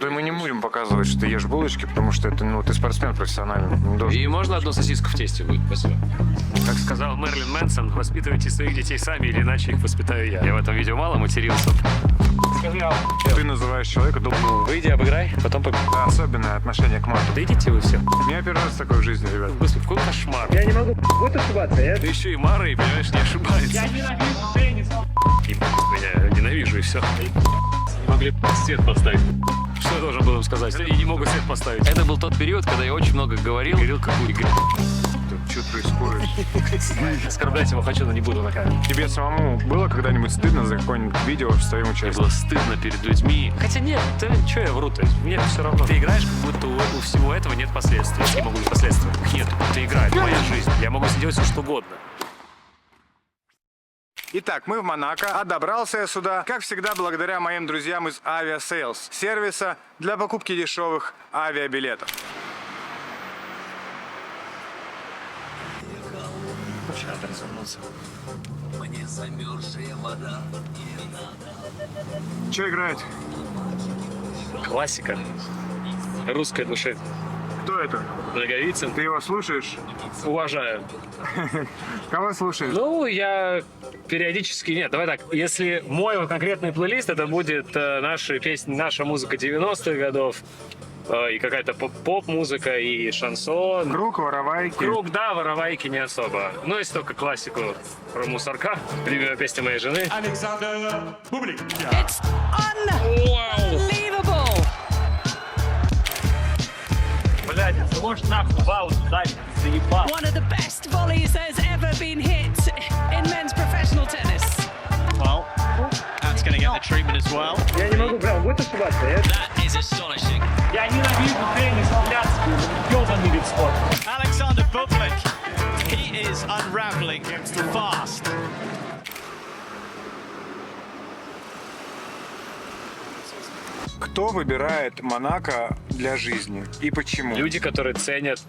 Да мы не будем показывать, что ты ешь булочки, потому что это, ну, ты спортсмен профессиональный. Не должен. И можно одну сосиску в тесте будет? Спасибо. Как сказал Мерлин Мэнсон, воспитывайте своих детей сами, или иначе их воспитаю я. Я в этом видео мало матерился. Ты называешь человека долбоебом. Выйди, обыграй, потом победи. Да, особенное отношение к мату. Да идите вы все. У меня первый раз такое в жизни, ребят. Господи, какой кошмар. Я не могу вот ошибаться, я... Да еще и Мара, и, понимаешь, не ошибается. Я ненавижу теннис. И меня ненавижу, и все. Не могли свет поставить. Что я должен был им сказать? И не могут свет поставить. Это был тот период, когда я очень много говорил. Говорил, какую игру. Что происходит? Оскорблять его хочу, но не буду на камеру. Тебе самому было когда-нибудь стыдно за какое-нибудь видео с твоим Мне участием? было стыдно перед людьми. Хотя нет, да что я вру-то? Мне все равно. Ты играешь, как будто у всего этого нет последствий. Я могу без последствий. Их нет. Это игра, это моя жизнь. Я могу сделать все, что угодно. Итак, мы в Монако, а добрался я сюда, как всегда, благодаря моим друзьям из Aviasales, сервиса для покупки дешевых авиабилетов. Надо развернуться. Мне замерзшая вода не надо. Что играет? Классика. Русской души. Кто это? Наговицын. Ты его слушаешь? Уважаю. Кого слушаешь? Ну, я периодически... Нет, давай так. Если мой вот конкретный плейлист, это будет наши песни, наша музыка 90-х годов. И какая-то поп-музыка, и шансон. Круг, воровайки. Круг, да, воровайки не особо. Ну, если только классику про Мусорка. Любимая песня моей жены. Александр Бублик. It's unbelievable. Блядь, ты можешь нахуй паузу дать, заебал. One of the best volleys that has ever been hit in men's professional tennis. Well, that's going to get the treatment as well. Я не могу прям вот ошибаться, я... That is astonishing. Я ненавижу теннис, блядский, ёбаный вид спорта. Alexander Bublik, he is unraveling fast. Кто выбирает Монако для жизни и почему? Люди, которые ценят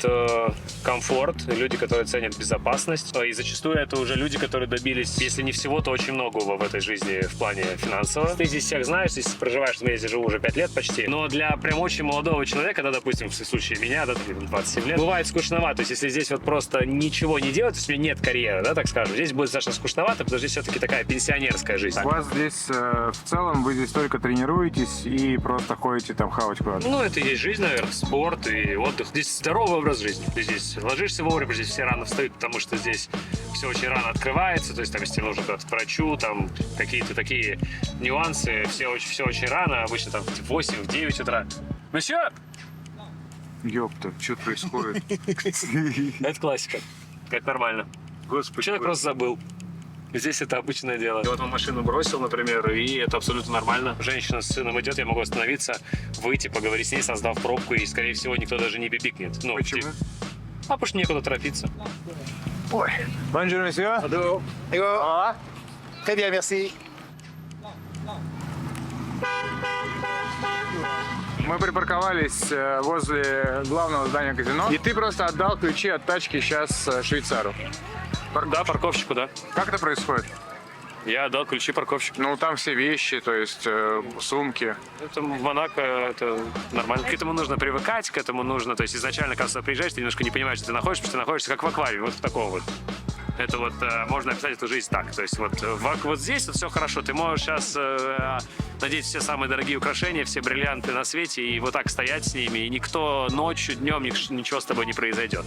комфорт, люди, которые ценят безопасность. И зачастую это уже люди, которые добились, если не всего, то очень многого в этой жизни в плане финансового. Ты здесь всех знаешь, здесь проживаешь, я здесь живу уже 5 лет почти. Но для прям очень молодого человека, да, допустим, в случае меня, да, 27 лет, бывает скучновато. То есть если здесь вот просто ничего не делать, то есть у меня нет карьеры, да, так скажем, здесь будет достаточно скучновато, потому что здесь все-таки такая пенсионерская жизнь. У вас здесь в целом, вы здесь только тренируетесь и просто ходите там хавать куда-то? Ну, это и есть жизнь, наверное, спорт и отдых. Здесь здоровый образ жизни. Ты здесь ложишься вовремя, здесь все рано встают, потому что здесь все очень рано открывается. То есть, там, если тебе нужно куда-то к врачу, там какие-то такие нюансы, все очень рано, обычно там в 8, в 9 утра. Ну все, Ёпта, что происходит? это классика. Это нормально. Господи. Человек просто забыл. Здесь это обычное дело. И вот он машину бросил, например, и это абсолютно нормально. Женщина с сыном идет, я могу остановиться, выйти, поговорить с ней, создав пробку, и, скорее всего, никто даже не бибикнет. Ну, Почему? потому что некуда торопиться. Ой. Bonjour, monsieur. Allô. Très bien, merci. Мы припарковались возле главного здания казино, и ты просто отдал ключи от тачки сейчас швейцару. Да, парковщику, да. Как это происходит? Я отдал ключи парковщику. Ну, там все вещи, то есть сумки. Это в Монако, это нормально. К этому нужно привыкать, к этому нужно... То есть изначально, когда сюда приезжаешь, ты немножко не понимаешь, что ты находишься, потому что ты находишься как в аквариуме, вот в таком вот. Это вот можно описать эту жизнь так. То есть вот здесь вот все хорошо. Ты можешь сейчас надеть все самые дорогие украшения, все бриллианты на свете и вот так стоять с ними. И никто ночью, днем ничего с тобой не произойдет.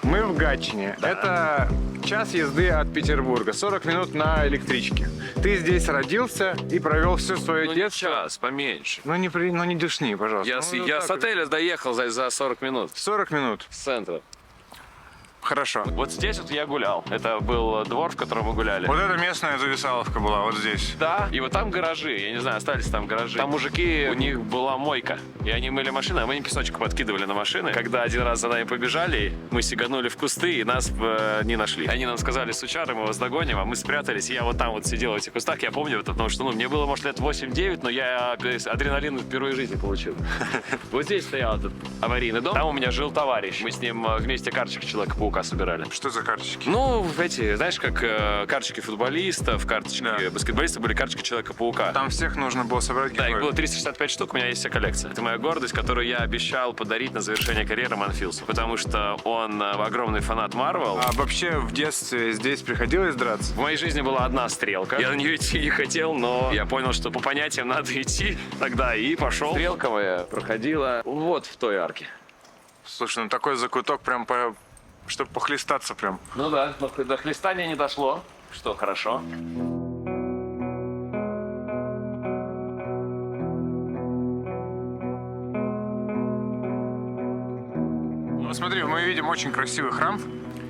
Мы в Гатчине. Это час езды от Петербурга, 40 минут на электричке. Ты здесь родился и провел все свое детство. час, поменьше. Ну не душни, пожалуйста. Я с отеля доехал за 40 минут 40 минут. с центра. Хорошо. Вот здесь вот я гулял. Это был двор, в котором мы гуляли. Вот это местная зависаловка была, вот здесь. Да, и вот там гаражи, я не знаю, остались там гаражи. Там мужики, у них была мойка, и они мыли машины, а мы им песочек подкидывали на машины. Когда один раз за нами побежали, мы сиганули в кусты, и нас не нашли. Они нам сказали: сучары, мы вас догоним, а мы спрятались, и я вот там вот сидел в этих кустах, я помню это, потому что, ну, мне было, может, лет 8-9, но я адреналин впервые в жизни получил. Вот здесь стоял этот аварийный дом, там у меня жил товарищ, мы с ним вместе карточек Человека-паука Человека-паука собирали. Что за карточки? Ну, эти, знаешь, как карточки футболистов, карточки баскетболистов были карточки Человека-паука. Там всех нужно было собрать. Да, их героев. было 365 штук, у меня есть вся коллекция. Это моя гордость, которую я обещал подарить на завершение карьеры Манфилсу. Потому что он огромный фанат Марвел. А вообще в детстве здесь приходилось драться? В моей жизни была одна стрелка. Я на нее идти не хотел, но я понял, что по понятиям надо идти тогда, и пошел. Стрелка моя проходила вот в той арке. Слушай, ну такой закуток прям чтобы похлестаться прям. Ну да, до хлестания не дошло, что хорошо. Ну смотри, мы видим очень красивый храм.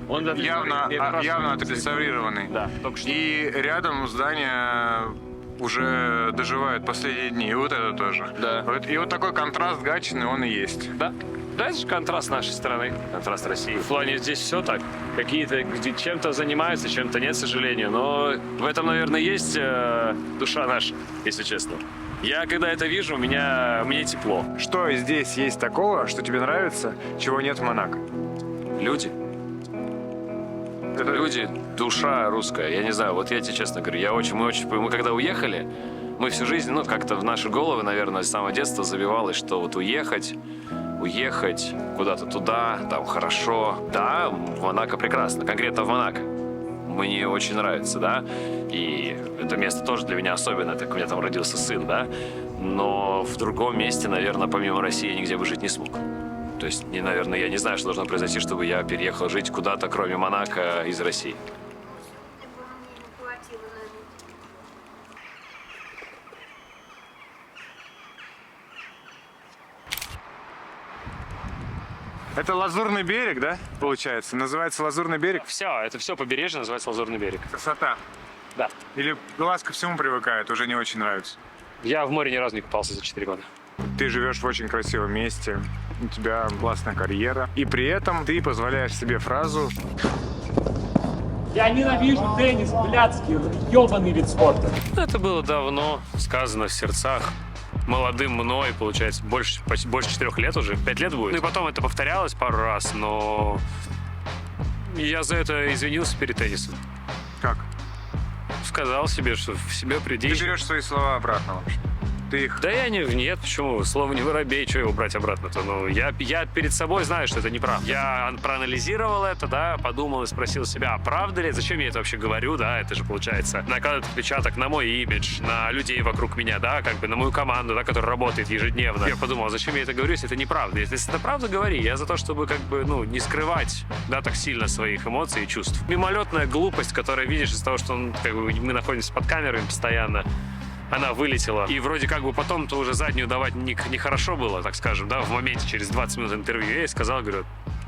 Он Явно отреставрированный. Да, только что. И рядом здание уже доживают последние дни. И вот это тоже. Да. И вот такой контраст гатчины, он и есть. Да. Да, это же контраст нашей страны, контраст России. В плане здесь все так. Какие-то чем-то занимаются, чем-то нет, к сожалению. Но в этом, наверное, есть душа наша, если честно. Я, когда это вижу, мне тепло. Что здесь есть такого, что тебе нравится, чего нет в Монако? Люди. Это Люди, душа русская. Я не знаю, вот я тебе честно говорю, мы когда уехали, мы всю жизнь, ну, как-то в наши головы, наверное, с самого детства забивалось, что вот уехать куда-то туда, там хорошо. Да, Монако прекрасно, конкретно в Монако. Мне очень нравится, да, и это место тоже для меня особенное, так у меня там родился сын, да, но в другом месте, наверное, помимо России, я нигде бы жить не смог. То есть, наверное, я не знаю, что должно произойти, чтобы я переехал жить куда-то, кроме Монако, из России. Это Лазурный берег, да, получается? Называется Лазурный берег? Это все побережье называется Лазурный берег. Красота. Да. Или глаз ко всему привыкает, уже не очень нравится? Я в море ни разу не купался за 4 года. Ты живешь в очень красивом месте, у тебя классная карьера, и при этом ты позволяешь себе фразу Я ненавижу теннис, блядский, ебаный вид спорта. Это было давно сказано в сердцах. Молодым мной, получается, больше 4 лет уже, 5 лет будет. Ну и потом это повторялось пару раз, но я за это извинился перед теннисом. как? Сказал себе, что в себя приди. Ты берешь свои слова обратно вообще. Ты их... Да я нет, почему? Слово не воробей, что его брать обратно-то? Ну, я перед собой знаю, что это неправда. Я проанализировал это, да, подумал и спросил себя, а правда ли? Зачем я это вообще говорю, да? Это же, получается, накладывает отпечаток на мой имидж, на людей вокруг меня, да, как бы на мою команду, да, которая работает ежедневно. Я подумал, зачем я это говорю, если это неправда? Если это правда, говори. Я за то, чтобы, как бы, ну, не скрывать, да, так сильно своих эмоций и чувств. Мимолетная глупость, которая видишь из-за того, что как бы, мы находимся под камерами постоянно, она вылетела. И вроде как бы потом-то уже заднюю давать нехорошо было, так скажем, да, в моменте через 20 минут интервью. Я ей сказал, говорю,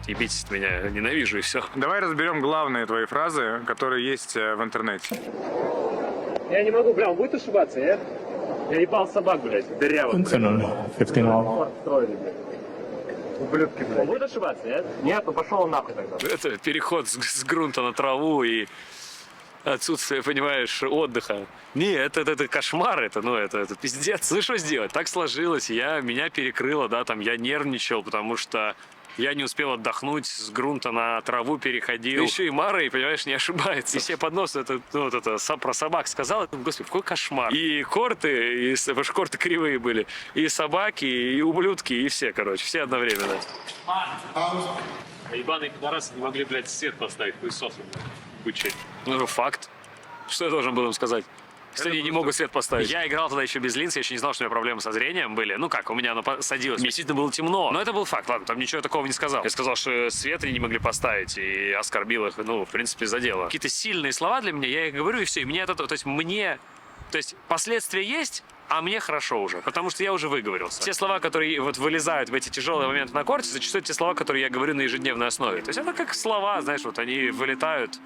ебитесь от меня, ненавижу и все. Давай разберем главные твои фразы, которые есть в интернете. Я не могу, бля, он будет ошибаться, нет? Я ебал собак, блядь, дырявых. 15 all. Строили, блядь. Ублюдки, блядь. Он будет ошибаться, нет? Нет, ну пошел он нахуй тогда. Это переход с грунта на траву и отсутствие, понимаешь, отдыха. Не, это кошмар, это пиздец. Ну что сделать? Так сложилось, меня перекрыло, да, там я нервничал, потому что я не успел отдохнуть, с грунта на траву переходил. Еще и Мара, и, понимаешь, не ошибается. И себе под нос про собак сказал. Господи, какой кошмар. И корты, потому что корты кривые были, и собаки, и ублюдки, и все, короче, все одновременно. Ебаные пидорасы не могли, блядь, свет поставить, хуесосы, блядь. Ну, факт. Что я должен был им сказать? Что они не могут свет поставить. Я играл тогда еще без линз, я еще не знал, что у меня проблемы со зрением были. Ну как, у меня оно садилось. Мне действительно было темно. Но это был факт, ладно, там ничего такого не сказал. Я сказал, что свет они не могли поставить, и оскорбил их, ну, в принципе, задело. Какие-то сильные слова для меня, я их говорю, и все. И мне это, то есть последствия есть, а мне хорошо уже, потому что я уже выговорился. Те слова, которые вот вылезают в эти тяжелые моменты на корте, зачастую те слова, которые я говорю на ежедневной основе. То есть это как слова, знаешь, вот они вылетают.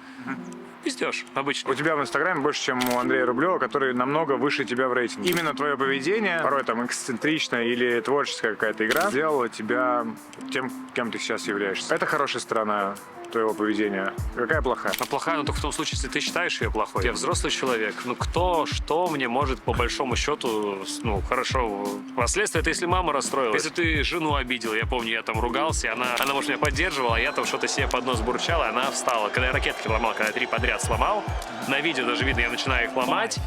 Пиздешь, обычно. У тебя в Инстаграме больше, чем у Андрея Рублева, который намного выше тебя в рейтинге. Именно твое поведение, порой там эксцентричная или творческая какая-то игра, сделала тебя тем, кем ты сейчас являешься. Это хорошая сторона твоего поведения? Какая плохая? Она плохая, но только в том случае, если ты считаешь ее плохой. Я взрослый человек. Ну кто, что мне может по большому счету, ну хорошо. Последствия это если мама расстроилась. Если ты жену обидел, я помню, я там ругался, она может меня поддерживала, а я там что-то себе под нос бурчал, и она встала. Когда я ракетки ломал, когда я 3 подряд сломал, на видео даже видно, я начинаю их ломать.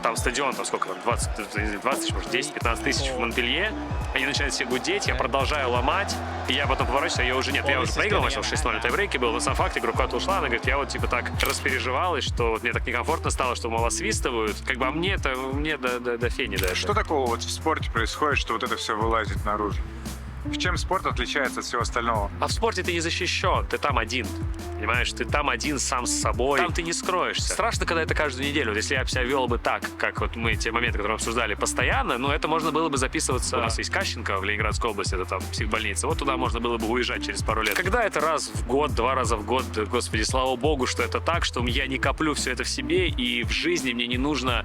Там стадион, там сколько там, 20 тысяч, может, 10-15 тысяч в Монпелье. Они начинают все гудеть, я продолжаю ломать, и я потом поворачиваюсь, а ее уже нет. Я уже проиграл, начал 6-0 на тайбрейке был, но сам факт, игра куда-то ушла, она говорит, я вот типа так распереживалась, что вот мне так некомфортно стало, что мало свистывают. Как бы, а мне до фени даже. Что такого вот в спорте происходит, что вот это все вылазит наружу? В чем спорт отличается от всего остального? А в спорте ты не защищен, ты там один. Понимаешь, ты там один сам с собой. Там ты не скроешься. Страшно, когда это каждую неделю. Вот если я себя вел бы так, как вот мы те моменты, которые обсуждали постоянно, ну это можно было бы записываться. У нас есть Кащенко в Ленинградской области, это там психбольница. Вот туда можно было бы уезжать через пару лет. Когда это раз в год, 2 раза в год, господи, слава богу, что это так, что я не коплю все это в себе, и в жизни мне не нужно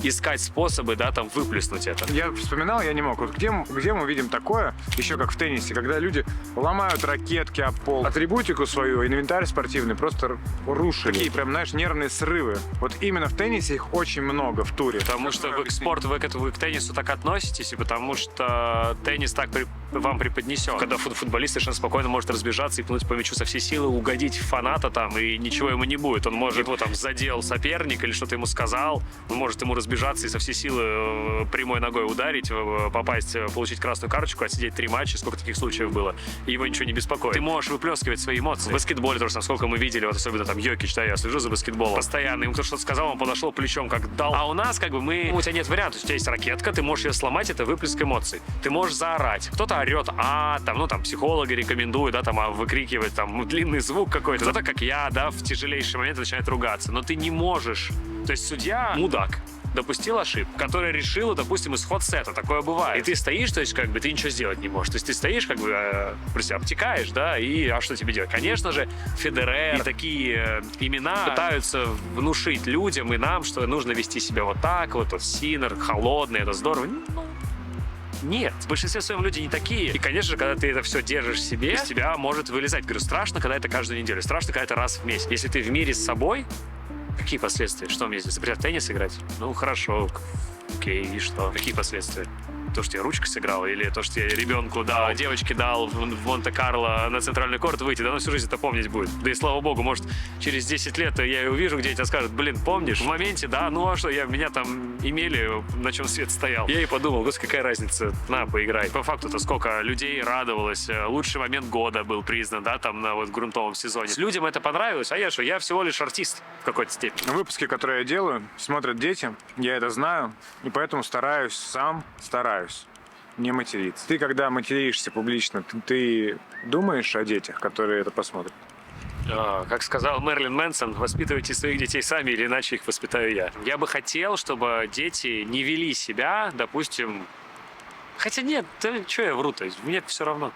искать способы, да, там, выплеснуть это. Я вспоминал, я не мог. Вот где мы видим такое, еще как в теннисе, когда люди ломают ракетки об пол, атрибутику свою, инвентарь спортивный просто рушили. Такие прям, знаешь, нервные срывы. Вот именно в теннисе их очень много в туре. Потому что вы к спорту, вы к теннису так относитесь, и потому что теннис так вам преподнесен. Когда футболист совершенно спокойно может разбежаться и пнуть по мячу со всей силы, угодить фаната там, и ничего ему не будет. Он может, его там задел соперник или что-то ему сказал, он может ему разбежаться и со всей силы прямой ногой ударить, попасть, получить красную карточку, отсидеть 3 матча, сколько таких случаев было, и его ничего не беспокоит. Ты можешь выплескивать свои эмоции. В баскетболе тоже, сколько мы видели, вот особенно там Йокич, да, я слежу за баскетболом, постоянно, ему кто-то что-то сказал, он подошел плечом, как дал. А у нас, как бы, у тебя нет вариантов, у тебя есть ракетка, ты можешь ее сломать, это выплеск эмоций. Ты можешь заорать. Кто-то орет, там психологи рекомендуют, да, там, выкрикивать, там, длинный звук какой-то. Кто-то, как я, да, в тяжелейший момент начинает ругаться. Но ты не можешь. То есть судья мудак. Допустил ошибку, которая решила, допустим, исход сета. Такое бывает. И ты стоишь, то есть, как бы, ты ничего сделать не можешь. То есть ты стоишь, как бы, обтекаешь, да, и а что тебе делать? Конечно же, Федерер и такие имена пытаются внушить людям и нам, что нужно вести себя вот так, вот Синер, холодный, это здорово. Нет, в большинстве своем люди не такие. И, конечно же, когда ты это все держишь в себе, из тебя может вылезать. Говорю, страшно, когда это каждую неделю. Страшно, когда это раз в месяц. Если ты в мире с собой, какие последствия? Что мне здесь? Запретят теннис играть? Ну, хорошо. Окей, и что? Какие последствия? То, что я ручкой сыграл, или то, что я ребенку дал, девочке дал в Монте-Карло на центральный корт выйти, да, она всю жизнь это помнить будет. Да и слава богу, может, через 10 лет я ее увижу где-нибудь, она скажет, блин, помнишь? В моменте, да, ну а что, меня там имели, на чем свет стоял. Я и подумал, господи, какая разница, на, поиграй. По факту-то сколько людей радовалось, лучший момент года был признан, да, там на вот грунтовом сезоне. Людям это понравилось, а я что, я всего лишь артист в какой-то степени. Выпуски, которые я делаю, смотрят дети, я это знаю, и поэтому стараюсь не материться. Ты, когда материшься публично, ты думаешь о детях, которые это посмотрят? Как сказал Мерлин Мэнсон, воспитывайте своих детей сами, или иначе их воспитаю я. Я бы хотел, чтобы дети не вели себя, допустим... Хотя нет, да что я вру, то есть мне все равно.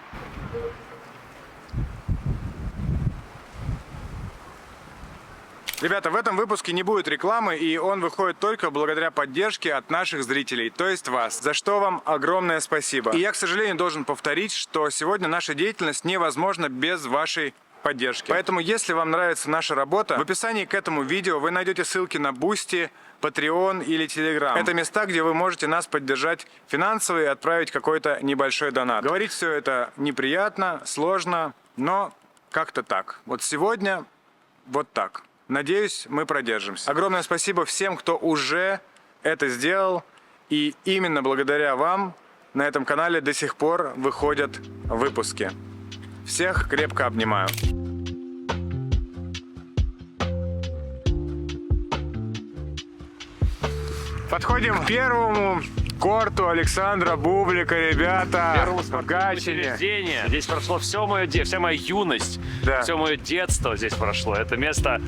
Ребята, в этом выпуске не будет рекламы, и он выходит только благодаря поддержке от наших зрителей, то есть вас, за что вам огромное спасибо. И я, к сожалению, должен повторить, что сегодня наша деятельность невозможна без вашей поддержки. Поэтому, если вам нравится наша работа, в описании к этому видео вы найдете ссылки на Boosty, Patreon или Telegram. Это места, где вы можете нас поддержать финансово и отправить какой-то небольшой донат. Говорить все это неприятно, сложно, но как-то так. Вот сегодня вот так. Надеюсь, мы продержимся. Огромное спасибо всем, кто уже это сделал. И именно благодаря вам на этом канале до сих пор выходят выпуски. Всех крепко обнимаю. Подходим к первому корту Александра Бублика, ребята. В Гатчине. Здесь прошло вся моя юность, Да. все мое детство здесь прошло. Это место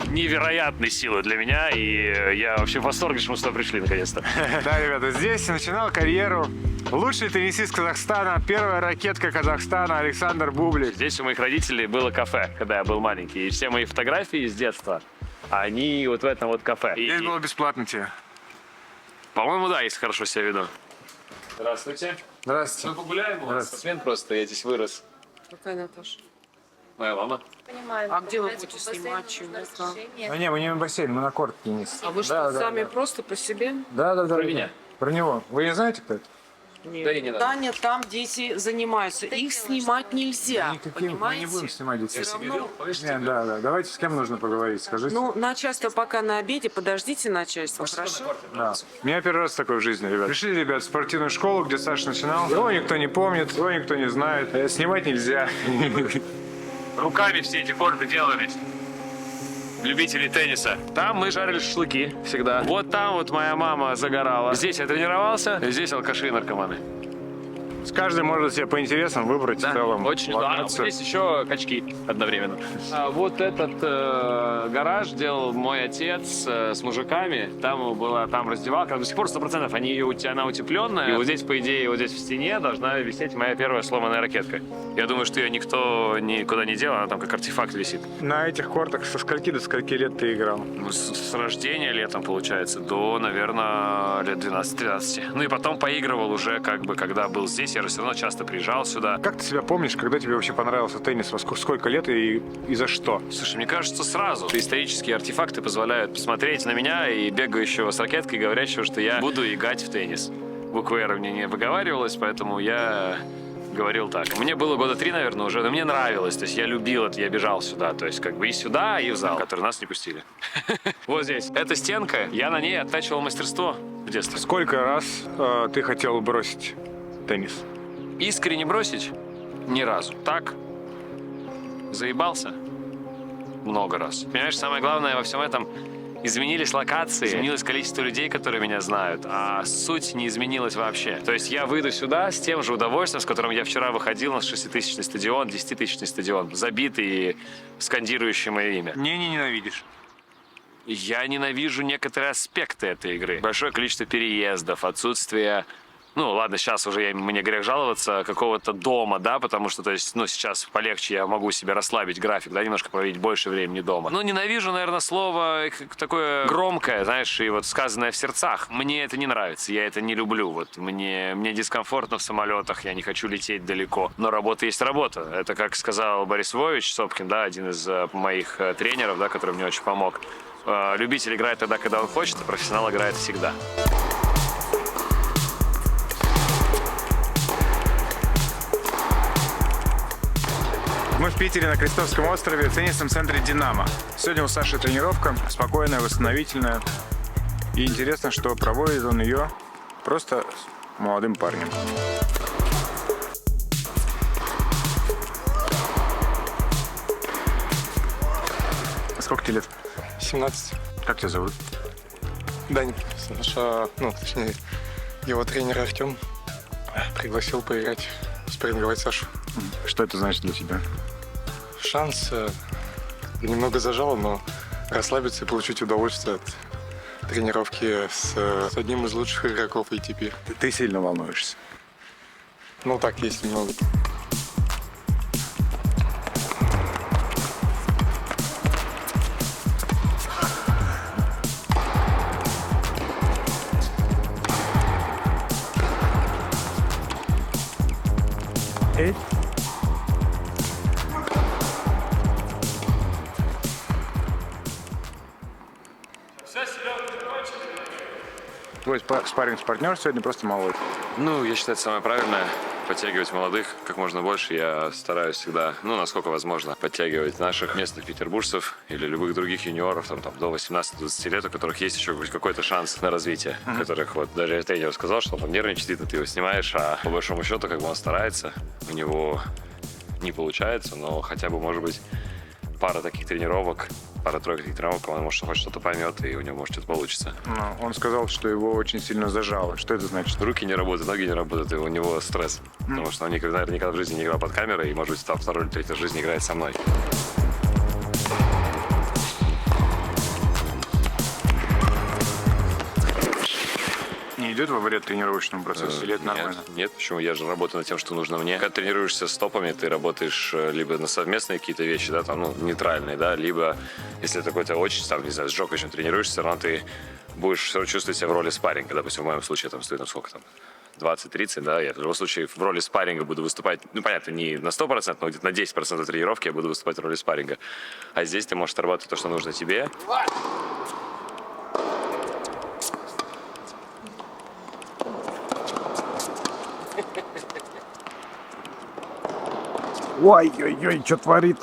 невероятной силы для меня, и я вообще в восторге, что мы сюда пришли наконец-то. Да, ребята, здесь начинал карьеру лучший теннисист Казахстана, первая ракетка Казахстана Александр Бублик. Здесь у моих родителей было кафе, когда я был маленький, и все мои фотографии с детства, они вот в этом вот кафе. Здесь было бесплатно тебе. По-моему, да, если хорошо себя веду. Здравствуйте. Здравствуйте. Мы погуляем, у вас спортсмен просто, я здесь вырос. Какая Наташа? Моя мама. А где вы будете снимать чего-то? Ну не, мы не на бассейн, мы на корт теннис. А вы что, сами просто по себе? Да. Про меня. Про него. Вы не знаете, кто это? Нет. Да и не надо. Таня, там дети занимаются. Их снимать нельзя, Никаким, мы не понимаете? будем снимать детей. Всё равно- Нет, да. Давайте с кем нужно поговорить, скажите. Ну, начальство пока на обеде, подождите начальство, хорошо? Да. У меня первый раз такое в жизни, ребят. Пришли, ребят, в спортивную школу, где Саша начинал. Его никто не помнит, его никто не знает. Снимать нельзя. Руками все эти корты делались. Любители тенниса. Там мы жарили шашлыки всегда. Вот там вот моя мама загорала. Здесь я тренировался, здесь алкаши и наркоманы. Каждый может себе по интересам выбрать в целом Очень локацию. здесь еще качки одновременно. Вот этот гараж делал мой отец с мужиками. Там раздевалка. До сих пор 100% она утепленная. И вот здесь, по идее, вот здесь в стене должна висеть моя первая сломанная ракетка. Я думаю, что ее никто никуда не делал, она там как артефакт висит. На этих кортах со скольки до скольки лет ты играл? Ну, с рождения летом, получается, до, наверное, лет 12-13. Ну и потом поигрывал уже, как бы, когда был здесь. Я же все равно часто приезжал сюда. Как ты себя помнишь, когда тебе вообще понравился теннис? Во сколько лет и за что? Слушай, мне кажется, сразу. Исторические артефакты позволяют посмотреть на меня и бегающего с ракеткой, говорящего, что я буду играть в теннис. Буква «Р» мне не выговаривалась, поэтому я говорил так. Мне было года 3, наверное, уже, но мне нравилось. То есть я любил это, я бежал сюда. То есть как бы и сюда, и в зал, который нас не пустили. Вот здесь. Эта стенка, я на ней оттачивал мастерство в детстве. Сколько раз ты хотел бросить теннис? Искренне бросить? Ни разу. Так? Заебался? Много раз. Понимаешь, самое главное во всем этом изменились локации, изменилось количество людей, которые меня знают, а суть не изменилась вообще. То есть я выйду сюда с тем же удовольствием, с которым я вчера выходил на 6-тысячный стадион, 10-тысячный стадион, забитый и скандирующий мое имя. Не ненавидишь. Я ненавижу некоторые аспекты этой игры. Большое количество переездов, отсутствие... Ну, ладно, сейчас уже мне грех жаловаться, какого-то дома, да, потому что, то есть, ну, сейчас полегче, я могу себе расслабить график, да, немножко проводить больше времени дома. Но ненавижу, наверное, слово такое громкое, знаешь, и вот сказанное в сердцах. Мне это не нравится, я это не люблю, вот, мне дискомфортно в самолетах, я не хочу лететь далеко, но работа есть работа. Это, как сказал Борис Вович Сопкин, да, один из моих тренеров, да, который мне очень помог. Любитель играет тогда, когда он хочет, а профессионал играет всегда. Мы в Питере на Крестовском острове в теннисном центре «Динамо». Сегодня у Саши тренировка, спокойная, восстановительная. И интересно, что проводит он ее просто с молодым парнем. А сколько тебе лет? 17. Как тебя зовут? Даня, Саша, ну, точнее, его тренер Артем пригласил поиграть, спарринговать Сашу. Что это значит для тебя? Шанс немного зажало, но расслабиться и получить удовольствие от тренировки с одним из лучших игроков ATP. Ты сильно волнуешься. Ну, так, есть немного. Твой спарринг-партнер сегодня просто молодой. Ну, я считаю, это самое правильное. Подтягивать молодых как можно больше. Я стараюсь всегда, ну, насколько возможно, подтягивать наших местных петербуржцев или любых других юниоров, там до 18-20 лет, у которых есть еще какой-то шанс на развитие. Которых, вот, даже тренер сказал, что он там нервничает, ты его снимаешь, а по большому счету, как бы он старается, у него не получается, но хотя бы, может быть, пара таких тренировок, пара-тройка таких тренировок, он, может, хоть что-то поймет, и у него, может, что-то получится. Но он сказал, что его очень сильно зажало. Что это значит? Руки не работают, ноги не работают, и у него стресс. Потому что он никогда, наверняка в жизни не играл под камерой, и, может быть, там второй или третий в жизни играет со мной. Не идет во вред тренировочному процессу? Или это нормально? Нет, почему? Я же работаю над тем, что нужно мне. Когда тренируешься с топами, ты работаешь либо на совместные какие-то вещи, да, там, ну, нейтральные, да, либо, если это какой-то очень, там, не знаю, с Джоковичем тренируешься, все равно ты будешь все равно чувствовать себя в роли спарринга. Допустим, в моем случае там стоит, сколько там, 20-30, да, я в любом случае в роли спарринга буду выступать, ну, понятно, не на 100%, но где-то на 10% тренировки я буду выступать в роли спарринга. А здесь ты можешь отрабатывать то, что нужно тебе. Ой-ой-ой, что творит?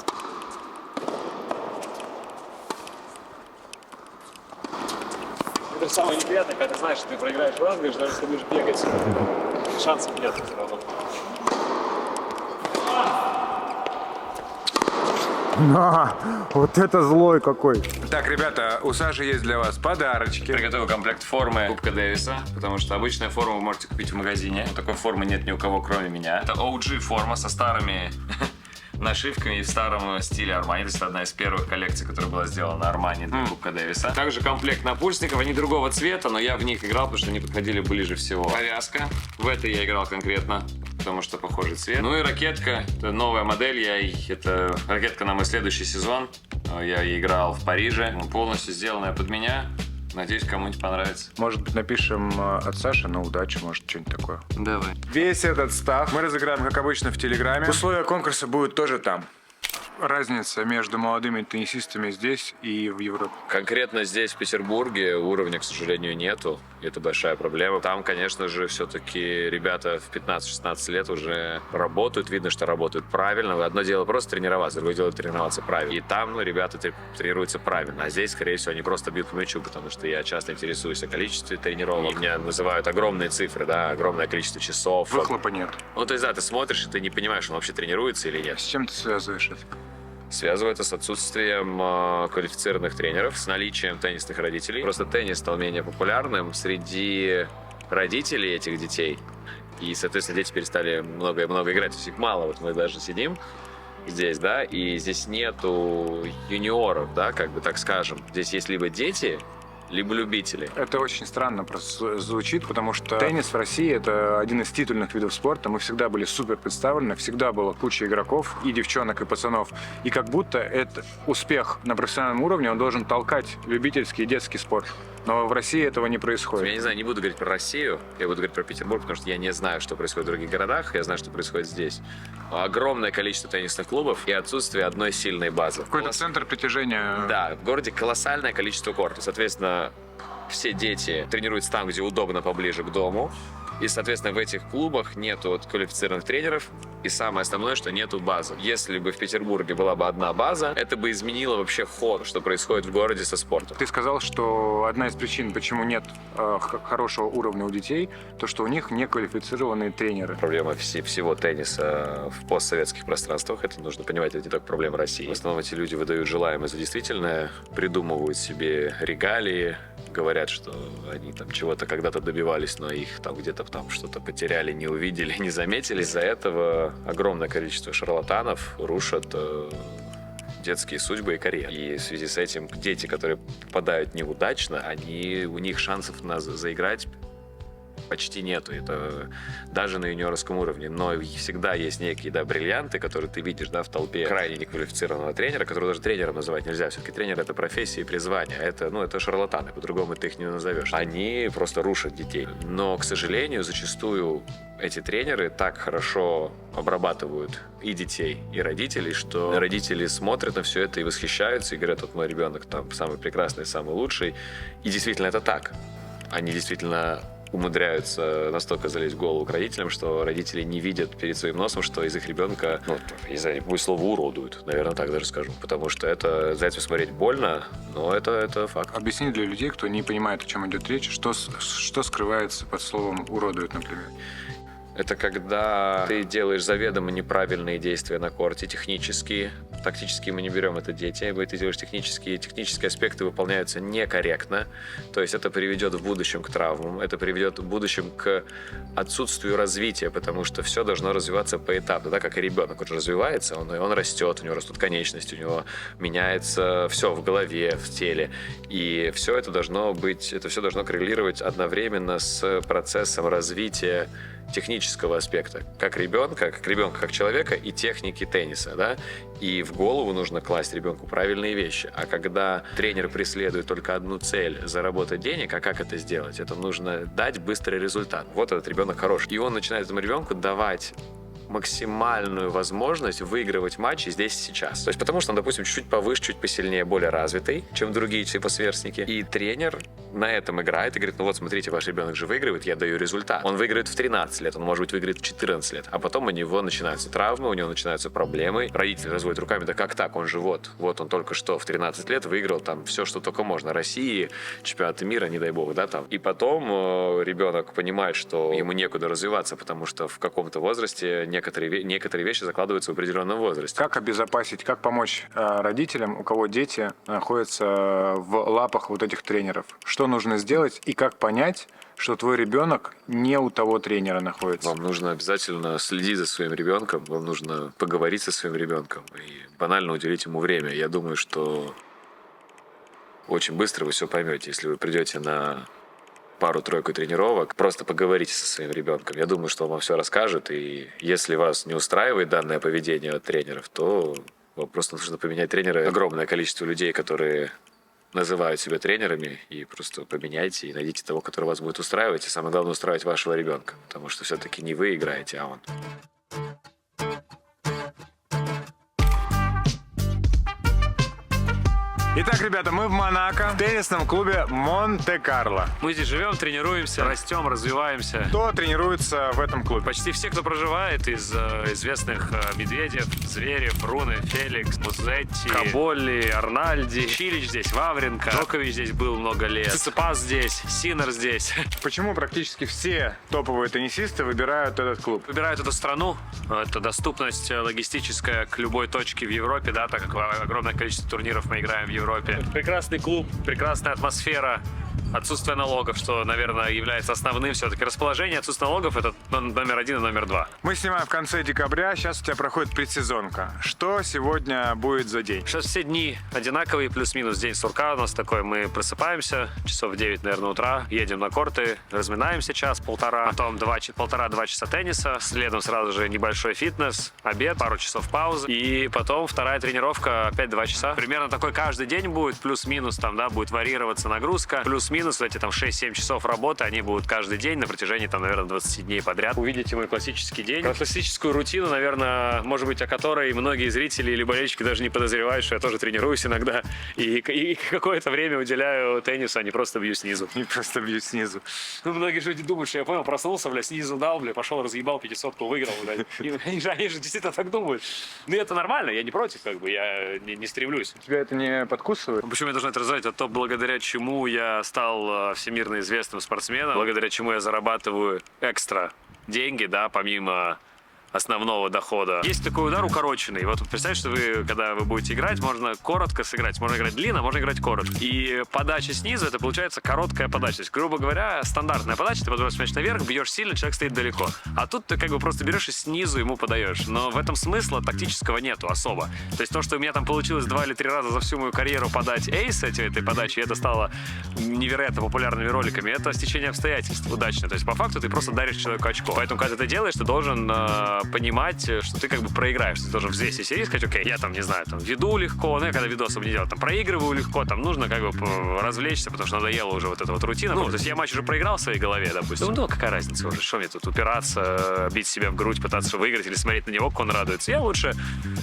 Это самое неприятное, когда ты знаешь, что ты проиграешь розыгрыш, даже если будешь бегать. Шансов нет все равно. Вот это злой какой. Так, ребята, у Саши есть для вас подарочки. Приготовил комплект формы Кубка Дэвиса, потому что обычная форма вы можете купить в магазине. Такой формы нет ни у кого, кроме меня. Это OG форма со старыми нашивками и в старом стиле Armani. То есть это одна из первых коллекций, которая была сделана Armani для Кубка Дэвиса. Также комплект напульсников, они другого цвета, но я в них играл, потому что они подходили ближе всего. Повязка. В этой я играл конкретно, потому что похожий цвет. Ну и ракетка. Это новая модель. Это ракетка на мой следующий сезон. Я играл в Париже. Полностью сделанная под меня. Надеюсь, кому-нибудь понравится. Может быть, напишем от Саши на удачу, может, что-нибудь такое. Давай. Весь этот став мы разыграем, как обычно, в Телеграме. Условия конкурса будут тоже там. Разница между молодыми теннисистами здесь и в Европе. Конкретно здесь, в Петербурге, уровня, к сожалению, нету. Это большая проблема. Там, конечно же, все-таки ребята в 15-16 лет уже работают. Видно, что работают правильно. Одно дело просто тренироваться, другое дело тренироваться правильно. И там, ребята тренируются правильно. А здесь, скорее всего, они просто бьют по мячу, потому что я часто интересуюсь о количестве тренировок. И меня называют огромные цифры, да, огромное количество часов. Выхлопа нет. Ну, то есть, да, ты смотришь, и ты не понимаешь, он вообще тренируется или нет. С чем ты связываешь это? Связываю это с отсутствием квалифицированных тренеров, с наличием теннисных родителей. Просто теннис стал менее популярным среди родителей этих детей. И, соответственно, дети перестали много играть. То есть их мало. Вот мы даже сидим здесь, да, и здесь нету юниоров, да, как бы так скажем. Здесь есть либо дети, либо любители. Это очень странно просто звучит, потому что теннис в России — это один из титульных видов спорта. Мы всегда были супер представлены, всегда было куча игроков, и девчонок, и пацанов. И как будто это успех на профессиональном уровне, он должен толкать любительский и детский спорт. Но в России этого не происходит. Я не знаю, не буду говорить про Россию, я буду говорить про Петербург, потому что я не знаю, что происходит в других городах, я знаю, что происходит здесь. Огромное количество теннисных клубов и отсутствие одной сильной базы. Какой-то центр притяжения. Да, в городе колоссальное количество кортов. Соответственно, все дети тренируются там, где удобно, поближе к дому. И, соответственно, в этих клубах нету квалифицированных тренеров. И самое основное, что нету базы. Если бы в Петербурге была бы одна база, это бы изменило вообще ход, что происходит в городе со спортом. Ты сказал, что одна из причин, почему нет хорошего уровня у детей, то, что у них неквалифицированные тренеры. Проблема всего тенниса в постсоветских пространствах, это нужно понимать, это не только проблема России. В основном эти люди выдают желаемое за действительное, придумывают себе регалии, говорят, что они там чего-то когда-то добивались, но их там где-то там что-то потеряли, не увидели, не заметили. Из-за этого огромное количество шарлатанов рушат детские судьбы и карьеры. И в связи с этим дети, которые попадают неудачно, у них шансов заиграть почти нету. Это даже на юниорском уровне. Но всегда есть некие, да, бриллианты, которые ты видишь, да, в толпе крайне неквалифицированного тренера, которого даже тренером называть нельзя. Все-таки тренер — это профессия и призвание. Это шарлатаны, по-другому ты их не назовешь. Они просто рушат детей. Но, к сожалению, зачастую эти тренеры так хорошо обрабатывают и детей, и родителей, что родители смотрят на все это и восхищаются, и говорят: вот мой ребенок там самый прекрасный, самый лучший. И действительно это так. Они действительно умудряются настолько залезть в голову к родителям, что родители не видят перед своим носом, что из их ребенка, будет слово, уродуют, наверное, так даже скажу. Потому что за этим смотреть больно, но это факт. Объясни для людей, кто не понимает, о чем идет речь, что скрывается под словом «уродуют», например. Это когда ты делаешь заведомо неправильные действия на корте, технические. Тактические мы не берем, это дети. Ты делаешь технические аспекты выполняются некорректно. То есть это приведет в будущем к травмам, это приведет в будущем к отсутствию развития, потому что все должно развиваться поэтапно, да, как и ребенок. Он развивается, он растет, у него растут конечности, у него меняется все в голове, в теле. И все это должно коррелировать одновременно с процессом развития технического аспекта, как ребенка как человека и техники тенниса, да, и в голову нужно класть ребенку правильные вещи. А когда тренер преследует только одну цель — заработать денег, а как это сделать? Это нужно дать быстрый результат. Вот этот ребенок хороший. И он начинает этому ребенку давать максимальную возможность выигрывать матчи здесь и сейчас. То есть потому что он, допустим, чуть повыше, чуть посильнее, более развитый, чем другие типа сверстники. И тренер на этом играет и говорит: ну вот смотрите, ваш ребенок же выигрывает, я даю результат. Он выиграет в 13 лет, он, может быть, выиграет в 14 лет. А потом у него начинаются травмы, у него начинаются проблемы. Родители разводят руками: да как так, он же вот он только что в 13 лет выиграл там все, что только можно. России, чемпионаты мира, не дай бог, да, там. И потом ребенок понимает, что ему некуда развиваться, потому что в каком-то возрасте некоторые вещи закладываются в определенном возрасте. Как обезопасить, как помочь родителям, у кого дети находятся в лапах вот этих тренеров? Что нужно сделать и как понять, что твой ребенок не у того тренера находится? Вам нужно обязательно следить за своим ребенком, вам нужно поговорить со своим ребенком и банально уделить ему время. Я думаю, что очень быстро вы все поймете, если вы придете на пару-тройку тренировок, просто поговорите со своим ребенком. Я думаю, что он вам все расскажет, и если вас не устраивает данное поведение от тренеров, то вам просто нужно поменять тренера. Огромное количество людей, которые называют себя тренерами, и просто поменяйте и найдите того, который вас будет устраивать, и самое главное — устраивать вашего ребенка, потому что все-таки не вы играете, а он. Итак, ребята, мы в Монако, в теннисном клубе Монте-Карло. Мы здесь живем, тренируемся, растем, развиваемся. Кто тренируется в этом клубе? Почти все, кто проживает, из известных Медведев, Зверев, Руны, Феликс, Музетти, Каболли, Арнальди, Чилич здесь, Вавренко, Джокович здесь был много лет, Циципас здесь, Синер здесь. Почему практически все топовые теннисисты выбирают этот клуб? Выбирают эту страну, это доступность логистическая к любой точке в Европе, да, так как огромное количество турниров мы играем в Европе. Прекрасный клуб, прекрасная атмосфера, отсутствие налогов, что, наверное, является основным все-таки. Расположение, отсутствие налогов — это номер один и номер два. Мы снимаем в конце декабря, сейчас у тебя проходит предсезонка. Что сегодня будет за день? Сейчас все дни одинаковые, плюс-минус. День сурка у нас такой. Мы просыпаемся, часов в 9, наверное, утра, едем на корты, разминаемся час-полтора, потом 1,5-2 часа тенниса, следом сразу же небольшой фитнес, обед, пару часов паузы, и потом вторая тренировка, опять 2 часа. Примерно такой каждый день будет, плюс-минус, там, да, будет варьироваться нагрузка, плюс-минус эти там 6-7 часов работы, они будут каждый день на протяжении, там, наверное, 20 дней подряд. Увидите мой классический день. Про классическую рутину, наверное, может быть, о которой многие зрители или болельщики даже не подозревают, что я тоже тренируюсь иногда и какое-то время уделяю теннису, а не просто бью снизу. Не просто бью снизу. Ну, многие люди думают, что я понял, проснулся, бля, снизу дал, бля, пошел, разъебал 500-ку, выиграл, бля. И они же действительно так думают. Ну, это нормально, я не против, как бы, я не стремлюсь. Тебя это не подкусывает? Почему я должен это рассказать? Это то, благодаря чему я стал всемирно известным спортсменом, благодаря чему я зарабатываю экстра деньги, да, помимо основного дохода. Есть такой удар укороченный. Вот представьте, что вы, когда вы будете играть, можно коротко сыграть. Можно играть длинно, можно играть коротко. И подача снизу — это получается короткая подача. То есть, грубо говоря, стандартная подача. Ты подбросишь мяч наверх, бьешь сильно, человек стоит далеко. А тут ты как бы просто берешь и снизу ему подаешь. Но в этом смысла тактического нету особо. То есть то, что у меня там получилось 2 или 3 раза за всю мою карьеру подать эйс этой подачи, и это стало невероятно популярными роликами, это стечение обстоятельств удачно. То есть по факту ты просто даришь человеку очко. Поэтому, когда ты это делаешь, ты должен понимать, что ты как бы проиграешь. Ты должен взвесить и сказать: окей, я там, не знаю, там веду легко, ну я когда веду особо не делаю, там проигрываю легко, там нужно как бы развлечься, потому что надоело уже вот эта вот рутина. Ну, то есть я матч уже проиграл в своей голове, допустим. Ну, какая разница уже, что мне тут упираться, бить себя в грудь, пытаться выиграть или смотреть на него, как он радуется. Я лучше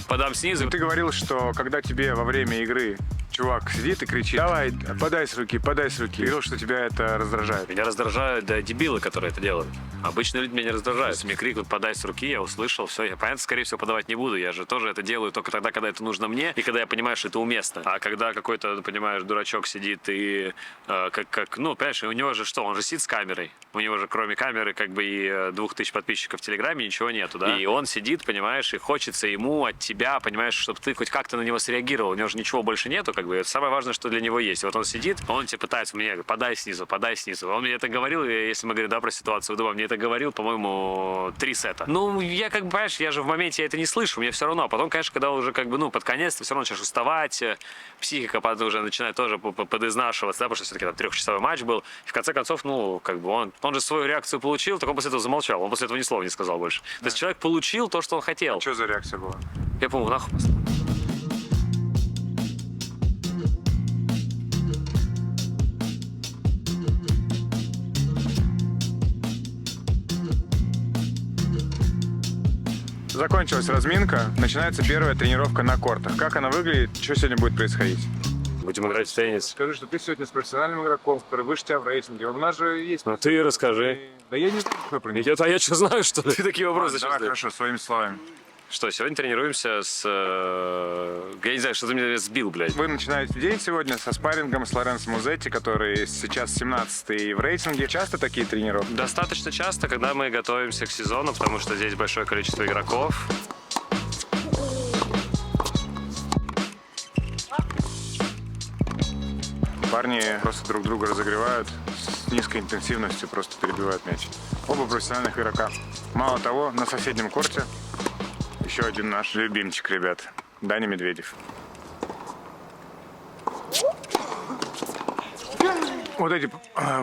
подам снизу. Ты говорил, что когда тебе во время игры чувак сидит и кричит: давай, подай с руки, подай с руки. Говорил, что тебя это раздражает. Меня раздражают, да, дебилы, которые это делают. Обычные люди меня не раздражают. Если мне крикнут «подай с руки», я услышал, все, я, понятно, скорее всего, подавать не буду. Я же тоже это делаю только тогда, когда это нужно мне, и когда я понимаю, что это уместно. А когда какой-то, понимаешь, дурачок сидит и, ну, понимаешь, у него же что, он же сидит с камерой. У него же кроме камеры как бы и 2000 подписчиков в Телеграме ничего нету, да? И он сидит, понимаешь, и хочется ему от тебя, понимаешь, чтобы ты хоть как-то на него среагировал. У него же ничего больше нету, как бы. Это самое важное, что для него есть. Вот он сидит, он тебе пытается мне: подай снизу, подай снизу. Он мне это говорил, если мы говорим, да, про ситуацию дома, мне это говорил, по-моему, 3 сета. Ну, я как бы, понимаешь, я же в моменте я это не слышу, мне все равно. А потом, конечно, когда уже как бы, ну, под конец ты все равно начинаешь уставать, психика уже начинает тоже подизнашиваться, да, потому что все-таки там 3-часовой матч был. И в конце концов, ну, как бы он Он же свою реакцию получил, так он после этого замолчал. Он после этого ни слова не сказал больше. То есть человек получил то, что он хотел. Что за реакция была? Я помню, нахуй. Закончилась разминка, начинается первая тренировка на кортах. Как она выглядит, что сегодня будет происходить? Будем играть в теннис. Скажи, что ты сегодня с профессиональным игроком, который выше тебя в рейтинге. У нас же есть... Ну ты расскажи. Да я не знаю, какой про них. А я что знаю, что ли? Ты такие вопросы Давай, хорошо, своими словами. Что, сегодня тренируемся с... Я не знаю, что ты меня сбил, блядь. Вы начинаете день сегодня со спаррингом с Лоренцо Музетти, который сейчас 17-й в рейтинге. Часто такие тренировки? Достаточно часто, когда мы готовимся к сезону, потому что здесь большое количество игроков. Парни просто друг друга разогревают с низкой интенсивностью, просто перебивают мяч. Оба профессиональных игрока. Мало того, на соседнем корте еще один наш любимчик, ребят. Даня Медведев. Вот эти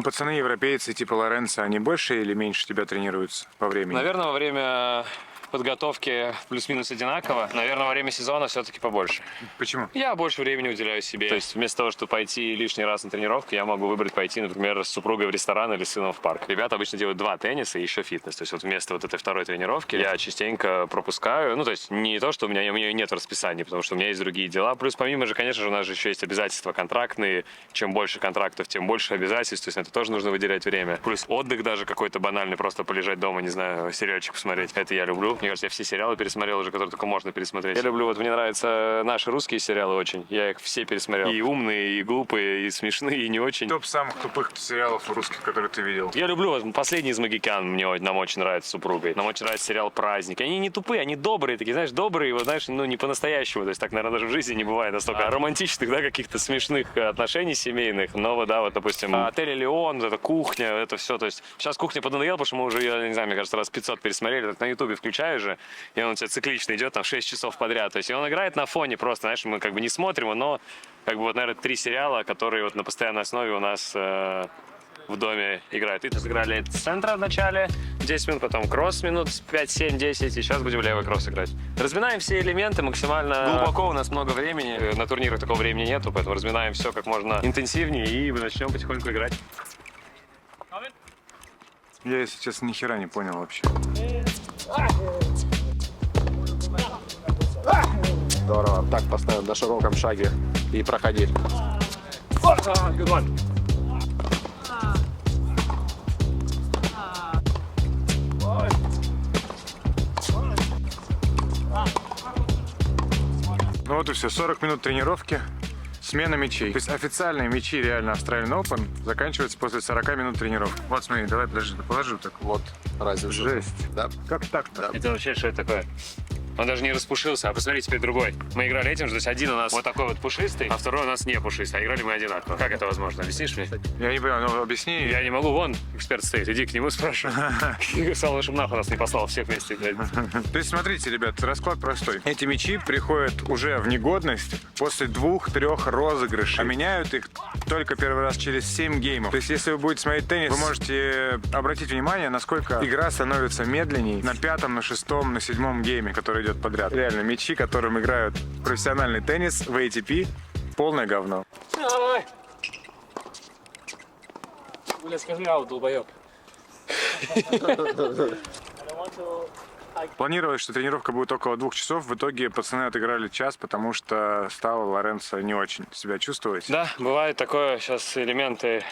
пацаны европейцы типа Лоренцо, они больше или меньше тебя тренируются по времени? Наверное, во время подготовки плюс-минус одинаково. Наверное, во время сезона все-таки побольше. Почему? Я больше времени уделяю себе. То есть вместо того, чтобы пойти лишний раз на тренировку, я могу выбрать пойти, например, с супругой в ресторан или с сыном в парк. Ребята обычно делают 2 тенниса и еще фитнес. То есть вот вместо вот этой второй тренировки я частенько пропускаю. Ну, то есть не то, что у меня ее нет в расписании, потому что у меня есть другие дела. Плюс помимо же, конечно же, у нас же еще есть обязательства контрактные. Чем больше контрактов, тем больше обязательств. То есть на это тоже нужно выделять время. Плюс отдых даже какой-то банальный, просто полежать дома, не знаю, сериальчик посмотреть. Это я люблю. Мне кажется, я все сериалы пересмотрел уже, которые только можно пересмотреть. Я люблю, вот мне нравятся наши русские сериалы очень. Я их все пересмотрел. И умные, и глупые, и смешные, и не очень. Топ самых тупых сериалов русских, которые ты видел. Я люблю, вот последний из «Магикян» нам очень нравится с супругой. Нам очень нравится сериал «Праздник». Они не тупые, они добрые такие, знаешь, добрые, вот знаешь, ну не по-настоящему. То есть так, наверное, даже в жизни не бывает настолько романтичных, да, каких-то смешных отношений семейных. Но вот, да, вот, допустим, «Отель Элеон», вот эта кухня, это все. То есть сейчас кухня поднадоела, потому что мы уже, я не знаю, мне кажется, раз 500 пересмотрели. Так на Ютубе включаешь же, и он у тебя циклично идет там 6 часов подряд. То есть и он играет на фоне просто, знаешь, мы как бы не смотрим его, но как бы вот, наверное, 3 сериала, которые вот на постоянной основе у нас в доме играют. И сыграли с центра в начале 10 минут, потом кросс минут 5, 7, 10, и сейчас будем левый кросс играть. Разминаем все элементы максимально глубоко, у нас много времени. На турнирах такого времени нету, поэтому разминаем все как можно интенсивнее и начнем потихоньку играть. Я, если честно, ни хера не понял вообще. Здорово. Так, поставим на широком шаге и проходи. Good one. Ну вот и все, 40 минут тренировки, смена мячей. То есть официальные мячи реально Australian Open заканчиваются после 40 минут тренировки. Вот смотри, давай, подожди, положу так. Вот разница. Жесть. Да. Как так-то? Это вообще что это такое? Он даже не распушился, а посмотри теперь другой. Мы играли этим же, то есть один у нас вот такой вот пушистый, а второй у нас не пушистый, а играли мы одинаково. Как это возможно? Объяснишь мне? Я не понял, ну объясни. Я не могу, вон эксперт стоит, иди к нему спрашивай. Сказал, чтобы нахуй нас не послал всех вместе, блядь. То есть смотрите, ребят, расклад простой. Эти мячи приходят уже в негодность после 2-3 розыгрышей, а меняют их только первый раз через 7 геймов. То есть если вы будете смотреть теннис, вы можете обратить внимание, насколько игра становится медленней на 5-м, на 6-м, на 7-м гейме, который идет подряд. Реально, мячи, которым играют профессиональный теннис в ATP, полное говно. Давай! Бля, скажи аут, долбоёб. Планировалось, что тренировка будет около 2 часов. В итоге пацаны отыграли час, потому что стал Лоренцо не очень себя чувствовать. Да, бывает такое, сейчас элементы.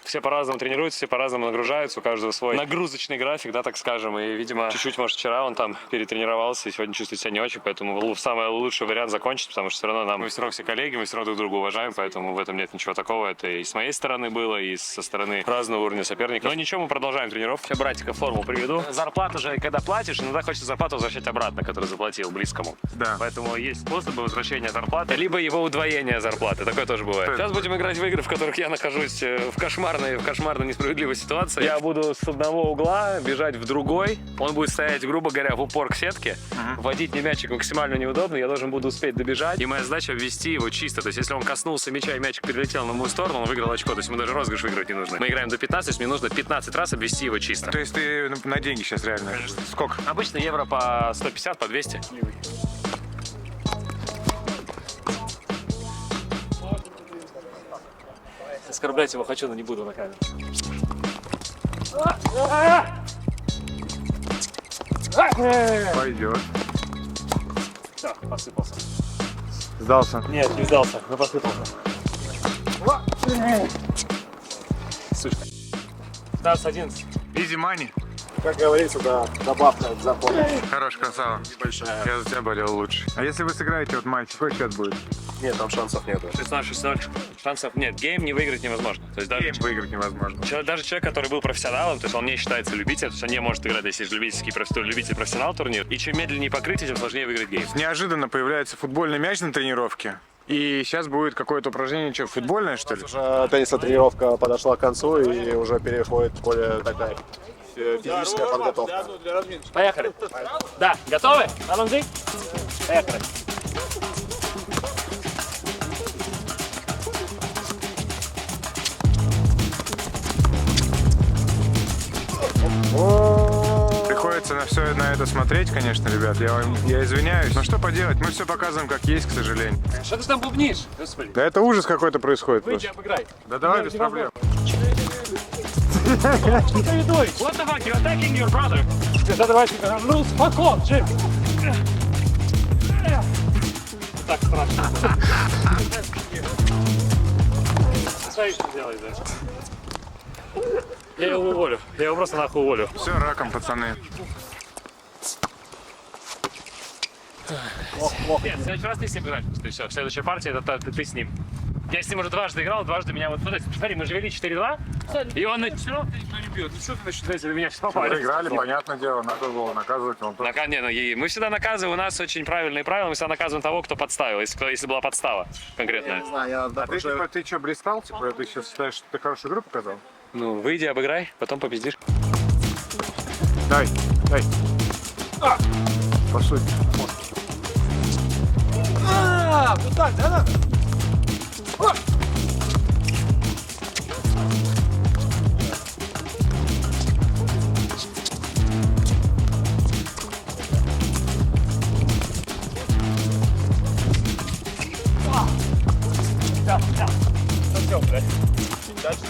Все по-разному тренируются, все по-разному нагружаются, у каждого свой нагрузочный график, да, так скажем. И, видимо, чуть-чуть, может, вчера он там перетренировался, и сегодня чувствует себя не очень, поэтому самый лучший вариант закончить, потому что все равно мы все равно все коллеги, мы все равно друг друга уважаем, поэтому в этом нет ничего такого. Это и с моей стороны было, и со стороны разного уровня соперников. Но ничего, мы продолжаем тренировку. Сейчас братика в форму приведу. Зарплату же, когда платишь, иногда хочется зарплату возвращать обратно, которую заплатил близкому. Да. Поэтому есть способы возвращения зарплаты, либо его удвоения зарплаты. Такое тоже бывает. Сейчас будем играть в игры, в которых я нахожусь в кошмарном кошмарно несправедливой ситуации. Я буду с одного угла бежать в другой. Он будет стоять, грубо говоря, в упор к сетке. Вводить мне мячик максимально неудобно. Я должен буду успеть добежать. И моя задача ввести его чисто. То есть, если он коснулся мяча и мячик перелетел на мою сторону, он выиграл очко. То есть, ему даже розыгрыш выиграть не нужно. Мы играем до 15, мне нужно 15 раз обвести его чисто. То есть ты на деньги сейчас реально? Сколько? Обычно евро по 150, по 200. Оскорблять его хочу, но не буду на камеру. Пойдет. Все, посыпался. Сдался. Нет, не сдался, но посыпался. Сучка. 15-11. Изи мани. Как говорится, да, добавка к зарплате. Хорош, красава. Небольшая. Я за тебя болел лучше. А если вы сыграете вот матч, какой счет будет? Нет, там шансов нету. 16-16. Шансов нет. Гейм не выиграть невозможно. То есть даже Гейм выиграть невозможно. даже человек, который был профессионалом, то есть он не считается любителем, то есть он не может играть, если есть любитель-профессионал турнир. И чем медленнее покрытие, тем сложнее выиграть гейм. Неожиданно появляется футбольный мяч на тренировке. И сейчас будет какое-то упражнение, что, футбольное, что ли? Уже теннисная тренировка подошла к концу и уже переходит более такая физическая подготовка. Поехали. Да, готовы? Аланзы? Поехали. Приходится на все на это смотреть, конечно, ребят. Я извиняюсь. Но что поделать, мы все показываем как есть, к сожалению. Что ты там бубнишь? Господи. Да это ужас какой-то происходит. Выйди, Просто. обыграй. Да давай без проблем. What are you doing? What the fuck? You're attacking your brother. Otherwise you're gonna lose. Fuck off, Jim. Так страшно. Смотри, что делает, да? Я его уволю. Я его просто нахуй уволю. Все раком, пацаны. Нет, в следующий раз ты с ним играешь. То есть все, следующая партия это ты с ним. Я с ним уже дважды играл, дважды меня вот... Смотри, мы же вели 4-2, и он все равно никто не бьет. Ну что ты начинаешь, меня сейчас попали? Проиграли, понятное дело, надо было наказывать. Он тоже. Мы всегда наказываем, у нас очень правильные правила, мы всегда наказываем того, кто подставил, если была подстава конкретная. А ты, типа, ты что, бристал? Типа, ты сейчас считаешь, что ты хорошую игру показал? Ну, выйди, обыграй, потом победишь. Дай. По сути. Вот так, да?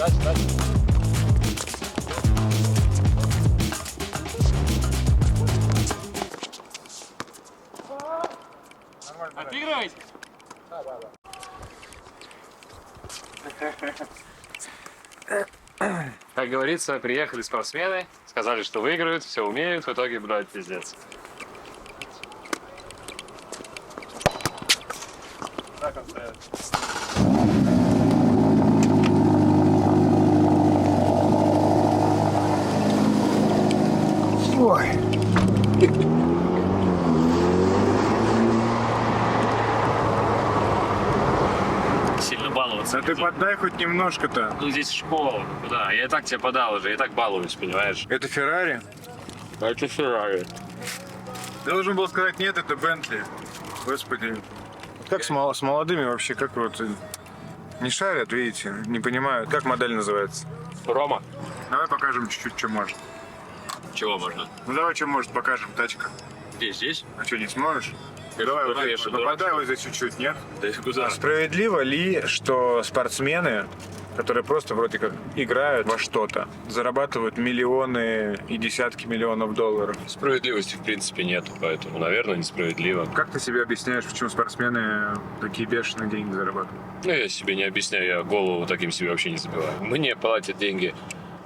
Дальше. Отыгрывайте. Как говорится, приехали спортсмены, сказали, что выиграют, все умеют, в итоге, блядь, пиздец. Так обстоят. Ой. Сильно баловаться. Да ты поддай хоть немножко-то. Ну, здесь школа. Куда? Я и так тебе подал уже, я и так балуюсь, понимаешь? Это Феррари? Это Феррари. Ты должен был сказать, нет, это Бентли. Господи. Как с молодыми вообще, как вот... Не шарят, видите, не понимают. Как модель называется? Рома. Давай покажем чуть-чуть, что может. Чего можно? Ну давай, что может, покажем. Тачка. Здесь? А что, не сможешь? Давай, вот конечно, здесь, попадай вот здесь чуть-чуть, нет? Да куда? Справедливо ли, что спортсмены, которые просто вроде как играют во что-то, зарабатывают миллионы и десятки миллионов долларов? Справедливости в принципе нету, поэтому, наверное, несправедливо. Как ты себе объясняешь, почему спортсмены такие бешеные деньги зарабатывают? Ну, я себе не объясняю, я голову таким себе вообще не забиваю. Мне платят деньги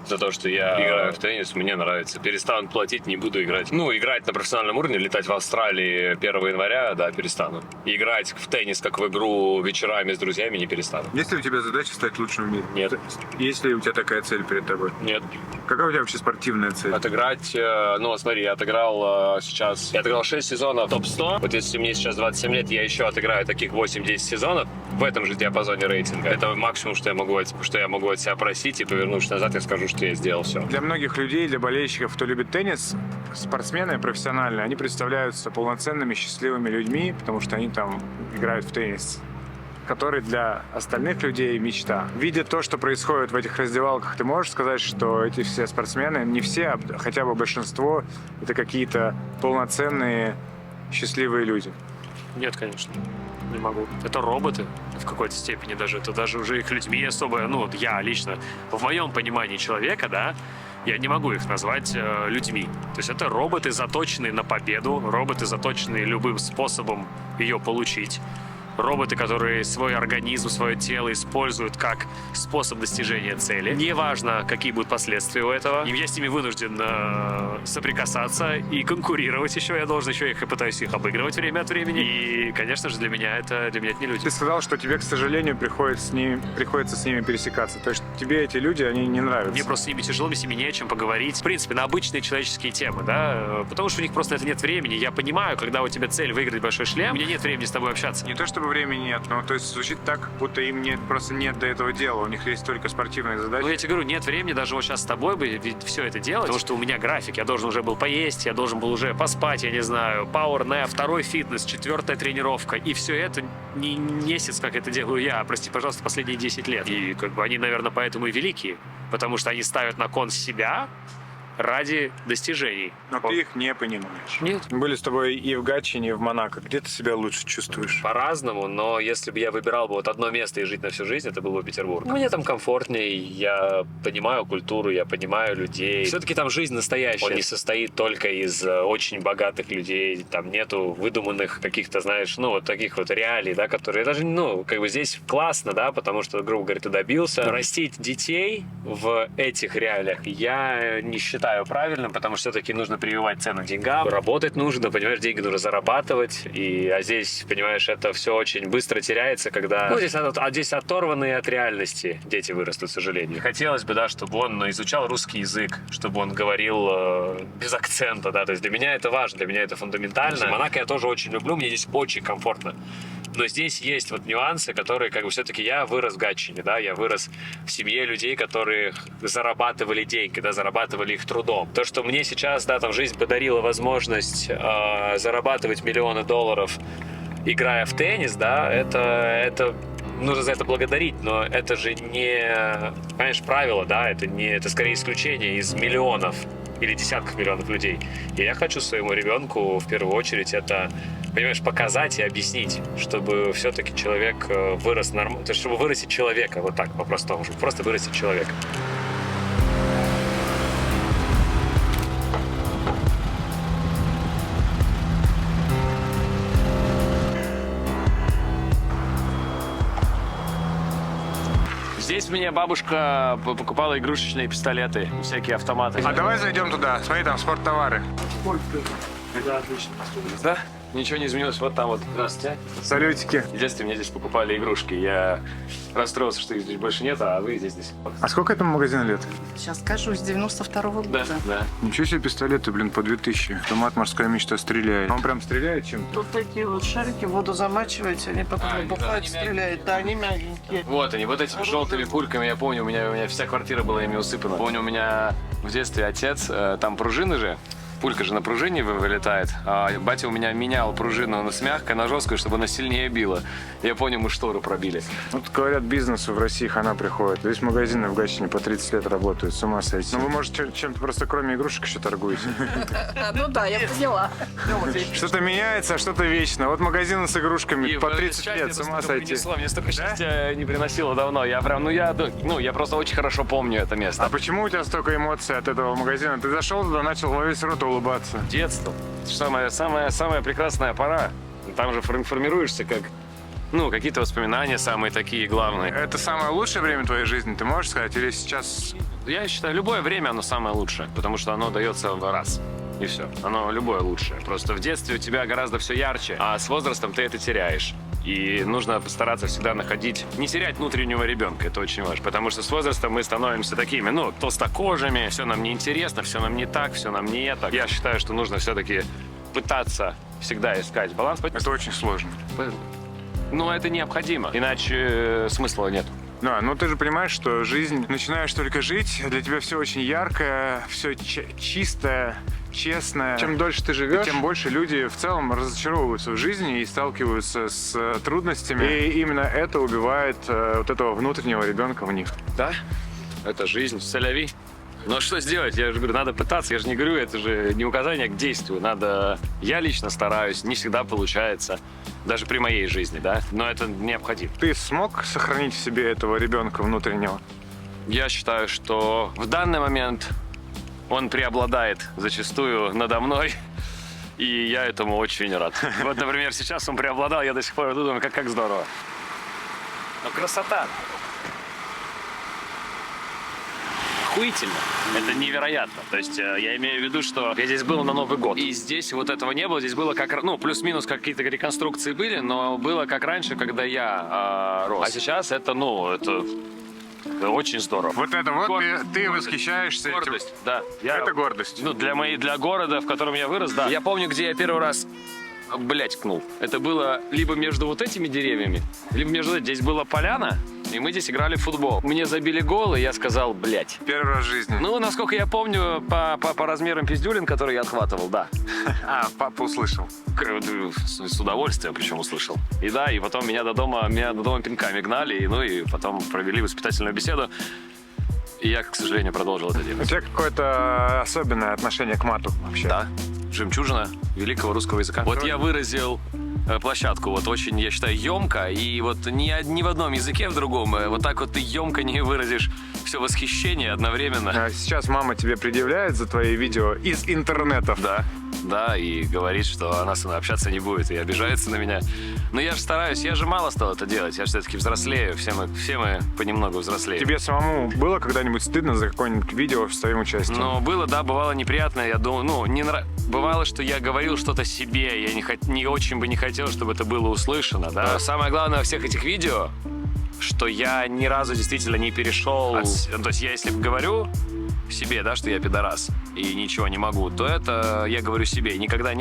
за то, что я играю в теннис, мне нравится. Перестану платить, не буду играть. Ну, играть на профессиональном уровне, летать в Австралии 1 января, да, перестану. И играть в теннис, как в игру вечерами с друзьями, не перестану. Есть ли у тебя задача стать лучшим в мире? Нет. Есть ли у тебя такая цель перед тобой? Нет. Какая у тебя вообще спортивная цель? Отыграть, ну, смотри, я отыграл сейчас, я отыграл 6 сезонов топ-100. Вот если мне сейчас 27 лет, я еще отыграю таких 8-10 сезонов в этом же диапазоне рейтинга. Это максимум, что я могу от себя просить, и повернувшись назад, я скажу, что я сделал все. Для многих людей, для болельщиков, кто любит теннис, спортсмены профессиональные, они представляются полноценными, счастливыми людьми, потому что они там играют в теннис, который для остальных людей мечта. Видя то, что происходит в этих раздевалках, ты можешь сказать, что эти все спортсмены, не все, а хотя бы большинство, это какие-то полноценные, счастливые люди? Нет, конечно. Не могу. Это роботы в какой-то степени даже. Это даже уже их людьми особо, ну, вот я лично, в моем понимании человека, да, я не могу их назвать людьми. То есть это роботы, заточенные на победу, роботы, заточенные любым способом ее получить. Роботы, которые свой организм, свое тело используют как способ достижения цели. Неважно, какие будут последствия у этого. И я с ними вынужден соприкасаться и конкурировать еще. Я должен еще их и пытаюсь их обыгрывать время от времени. И, конечно же, для меня это не люди. Ты сказал, что тебе, к сожалению, приходится с ними пересекаться. То есть тебе эти люди, они не нравятся. Мне просто с ними тяжело, мне с ними не о чем поговорить. В принципе, на обычные человеческие темы, да, потому что у них просто на это нет времени. Я понимаю, когда у тебя цель выиграть большой шлем, у меня нет времени с тобой общаться. Не то чтобы времени нет, но то есть звучит так, будто им просто нет до этого дела. У них есть только спортивные задачи. Ну, я тебе говорю, нет времени даже вот сейчас с тобой бы ведь все это делать, потому что у меня график. Я должен уже был поесть, я должен был уже поспать, я не знаю, power-nap, 2-й фитнес, 4-я тренировка. И все это не месяц, как это делаю я, прости, пожалуйста, последние 10 лет. И как бы они, наверное, поэтому и великие, потому что они ставят на кон себя ради достижений. Но ты их не понимаешь. Нет. Мы были с тобой и в Гатчине, и в Монако. Где ты себя лучше чувствуешь? По-разному, но если бы я выбирал бы вот одно место и жить на всю жизнь, это был бы Петербург. Мне там комфортнее, я понимаю культуру, я понимаю людей. Все-таки там жизнь настоящая. Он не состоит только из очень богатых людей, там нету выдуманных каких-то, знаешь, ну, вот таких вот реалий, да, которые даже, ну, как бы здесь классно, да, потому что, грубо говоря, ты добился. Растить детей в этих реалиях я не считаю правильным, потому что все-таки нужно прививать цену деньгам. Работать нужно, понимаешь, деньги нужно зарабатывать. А здесь, понимаешь, это все очень быстро теряется, когда... Ну, здесь оторванные от реальности дети вырастут, к сожалению. Хотелось бы, да, чтобы он изучал русский язык, чтобы он говорил без акцента, да, то есть для меня это важно, для меня это фундаментально. Монако я тоже очень люблю, мне здесь очень комфортно. Но здесь есть вот нюансы, которые, как бы, все-таки я вырос в Гатчине, да, я вырос в семье людей, которые зарабатывали деньги, да, зарабатывали их трудом. То, что мне сейчас, да, там жизнь подарила возможность зарабатывать миллионы долларов, играя в теннис, да, это нужно за это благодарить, но это же не, понимаешь, правило, да, это скорее исключение из миллионов или десятков миллионов людей. И я хочу своему ребенку в первую очередь это, понимаешь, показать и объяснить, чтобы все-таки человек вырос нормально, то есть чтобы вырастить человека, вот так по-простому, чтобы просто вырастить человека. Здесь мне бабушка покупала игрушечные пистолеты, всякие автоматы. А давай зайдем туда. Смотри, там спорттовары. Это отлично. Да? Ничего не изменилось. Вот там вот. Здравствуйте. Салютики. В детстве мне здесь покупали игрушки. Я расстроился, что их здесь больше нет, а вы здесь. А сколько этому магазину лет? Сейчас скажу, с 92-го года. Да. Ничего себе пистолеты, блин, по 2000. Автомат «Морская мечта» стреляет. Он прям стреляет чем-то? Тут такие вот шарики, воду замачиваете, они потом выбухают, стреляют. Да, они мягенькие. Вот они, вот этими желтыми пульками, я помню, у меня вся квартира была ими усыпана. Помню, у меня в детстве отец, там пружины же, пулька же на пружине вылетает, а батя у меня менял пружину с мягкой на жесткую, чтобы она сильнее била. Я помню, мы штору пробили. Вот говорят, бизнесу в России хана приходит. Здесь магазины в Гатчине по 30 лет работают, с ума сойти. Но вы, может, чем-то просто кроме игрушек еще торгуете? Ну да, я поняла. Что-то меняется, а что-то вечно. Вот магазины с игрушками по 30 лет, с ума сойти. Мне столько счастья не приносило давно. Я прям, я просто очень хорошо помню это место. А почему у тебя столько эмоций от этого магазина? Ты зашел туда, начал во весь рот улыбаться. Детство. Самая прекрасная пора. Там же формируешься как Ну, какие-то воспоминания самые такие главные. Это самое лучшее время твоей жизни, ты можешь сказать? Или сейчас... Я считаю, любое время, оно самое лучшее, потому что оно дается раз. И все. Оно любое лучшее. Просто в детстве у тебя гораздо все ярче, а с возрастом ты это теряешь. И нужно постараться всегда находить, не терять внутреннего ребенка, это очень важно. Потому что с возрастом мы становимся такими, ну, толстокожими, все нам неинтересно, все нам не так, все нам не это. Я считаю, что нужно все-таки пытаться всегда искать баланс. Это очень сложно. Но это необходимо, иначе смысла нет. Да, ну ты же понимаешь, что жизнь, начинаешь только жить, для тебя все очень яркое, все чистое, честное. Чем дольше ты живешь, тем больше люди в целом разочаровываются в жизни и сталкиваются с трудностями. И именно это убивает вот этого внутреннего ребенка в них. Да, это жизнь, соляви. Но что сделать? Я же говорю, надо пытаться. Я же не говорю, это же не указание к действию. Надо... Я лично стараюсь, не всегда получается. Даже при моей жизни, да. Но это необходимо. Ты смог сохранить в себе этого ребенка внутреннего? Я считаю, что в данный момент он преобладает зачастую надо мной. И я этому очень рад. Вот, например, сейчас он преобладал, я до сих пор думаю, как здорово. Но красота. Охуительно. Это невероятно. То есть я имею в виду, что я здесь был на Новый год. И здесь вот этого не было. Здесь было как... Ну, плюс-минус какие-то реконструкции были, но было как раньше, когда я рос. А сейчас это, ну, это очень здорово. Вот это вот ты восхищаешься Гордость, этим. да. Это гордость. Ну, для города, в котором я вырос, да. Я помню, где я первый раз, ткнул. Это было либо между вот этими деревьями, либо между... Здесь была поляна, и мы здесь играли в футбол. Мне забили гол, и я сказал, блядь. Первый раз в жизни. Ну, насколько я помню, по размерам пиздюлин, который я отхватывал, да. Папа услышал. С удовольствием, причем услышал. И да, и потом меня до дома пинками гнали, и, ну, и потом провели воспитательную беседу. И я, к сожалению, продолжил это У делать. тебя какое-то особенное отношение к мату вообще? Да. Жемчужина великого русского языка. Вот я выразил площадку вот очень, я считаю, емко, и вот ни в одном языке в другом вот так вот ты емко не выразишь все восхищение одновременно. А сейчас мама тебе предъявляет за твои видео из интернетов? Да, и говорит, что она со мной общаться не будет, и обижается на меня. Но я же стараюсь, я же мало стал это делать, я же все-таки взрослею, все мы понемногу взрослеем. Тебе самому было когда-нибудь стыдно за какое-нибудь видео с твоим участием? Ну, было, да, бывало неприятно, я думал, ну, бывало, что я говорил что-то себе, я не очень бы не хотел, чтобы это было услышано, да. Самое главное во всех этих видео, что я ни разу действительно не перешел, то есть я если говорю себе, да, что я пидорас и ничего не могу, то это я говорю себе. И никогда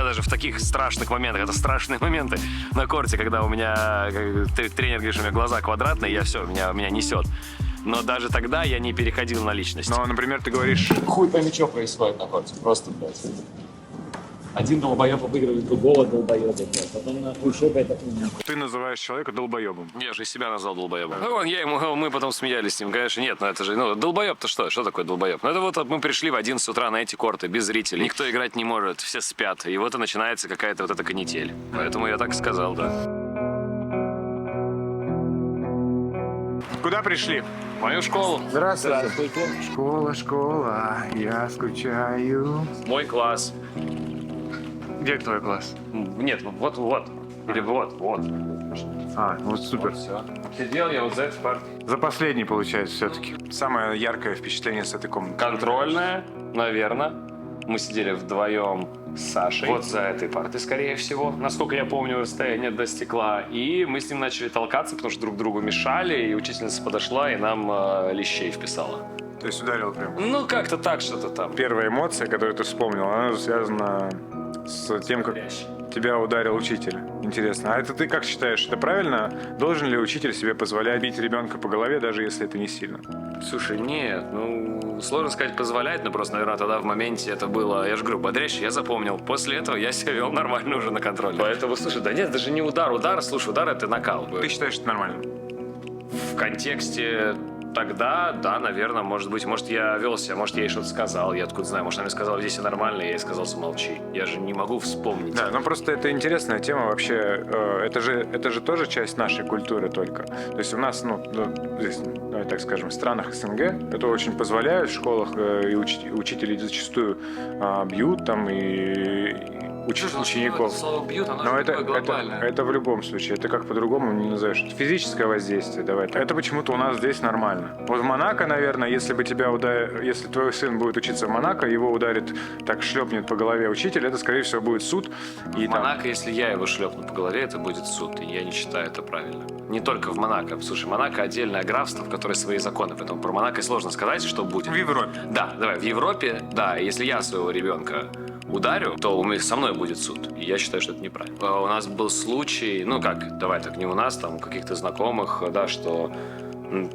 даже в таких страшных моментах, это страшные моменты на корте, когда у меня тренер говорит, что у меня глаза квадратные, я все, меня несет. Но даже тогда я не переходил на личность. Но, например, ты говоришь... Хуй пойми, что происходит на корте. Просто, блядь. Один долбоеб обыгрывает другого долбоеба, блядь. Потом нахуй шопает от меня. Ты называешь человека долбоебом. Я же себя назвал долбоебом. Ну, мы потом смеялись с ним, конечно, нет, но это же, долбоеб-то что? Что такое долбоеб? Ну, это вот мы пришли в 11 утра на эти корты, без зрителей. Никто играть не может, все спят. И вот и начинается какая-то вот эта канитель. Поэтому я так сказал, да. Куда пришли? В мою школу. Здравствуйте. Школа, я скучаю. Мой класс. Где твой класс? Нет, вот. Или вот. Вот супер. Все. Сидел я вот за этой партой. За последний, получается, все-таки. Самое яркое впечатление с этой комнаты. Контрольная, наверное. Мы сидели вдвоем с Сашей. Вот за этой партой, скорее всего. Насколько я помню, расстояние до стекла. И мы с ним начали толкаться, потому что друг другу мешали. И учительница подошла и нам лещей вписала. То есть ударил прям? Ну, как-то так, что-то там. Первая эмоция, которую ты вспомнил, она связана с тем, как тебя ударил учитель. Интересно. А это ты как считаешь, это правильно? Должен ли учитель себе позволять бить ребенка по голове, даже если это не сильно? Слушай, нет, сложно сказать позволяет, но просто, наверное, тогда в моменте это было, я же говорю, бодряще, я запомнил. После этого я себя вел нормально уже на контроле. Поэтому, слушай, да нет, даже не удар, слушай, удар это накал. Ты считаешь, это нормально? В контексте тогда, да, наверное, может быть, может я вел себя, может я ей что-то сказал, я откуда знаю, может она мне сказала, здесь все нормально, и я ей сказал, замолчи. Я же не могу вспомнить. Да, просто это интересная тема вообще, это же тоже часть нашей культуры только. То есть у нас, здесь, давай так скажем, в странах СНГ это очень позволяют, в школах и учителей зачастую бьют там и учеников. бьют, оно Но же это, такое глобальное. это в любом случае, это как по-другому не назовешь. Физическое воздействие, давай. Это почему-то у нас здесь нормально. Вот в Монако, наверное, если бы тебя если твой сын будет учиться в Монако, его ударит, так шлепнет по голове учитель, это, скорее всего, будет суд. И В Монако, если я его шлепну по голове, это будет суд. И я не считаю это правильно. Не только в Монако. Слушай, Монако отдельное графство, в которое свои законы. Поэтому про Монако сложно сказать, что будет. В Европе. Да, давай, в Европе, да, если я своего ребенка ударю, то со мной будет суд. И я считаю, что это неправильно. У нас был случай, ну как, давай так, не у нас, там, у каких-то знакомых, да, что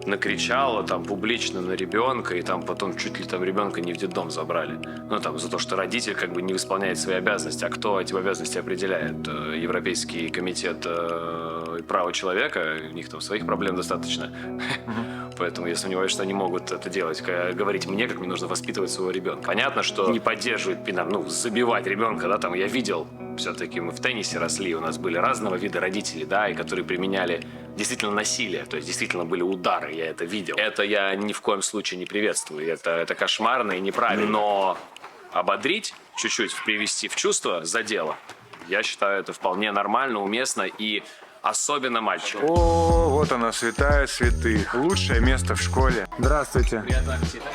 накричала там публично на ребенка, и там потом чуть ли там ребенка не в детдом забрали. Ну там за то, что родитель как бы не выполняет свои обязанности. А кто эти обязанности определяет? Европейский комитет права человека, у них там своих проблем достаточно. Поэтому я сомневаюсь, что они могут это делать. Говорить мне, как мне нужно воспитывать своего ребенка. Понятно, что не поддерживает, забивать ребенка, да, там я видел, все-таки мы в теннисе росли, у нас были разного вида родители, да, и которые применяли действительно насилие, то есть действительно были удары, я это видел. Это я ни в коем случае не приветствую, это кошмарно и неправильно. Но ободрить, чуть-чуть привести в чувство за дело, я считаю, это вполне нормально, уместно и особенно мальчик. О, вот она, святая святых. Лучшее место в школе. Здравствуйте. Приятного аппетита.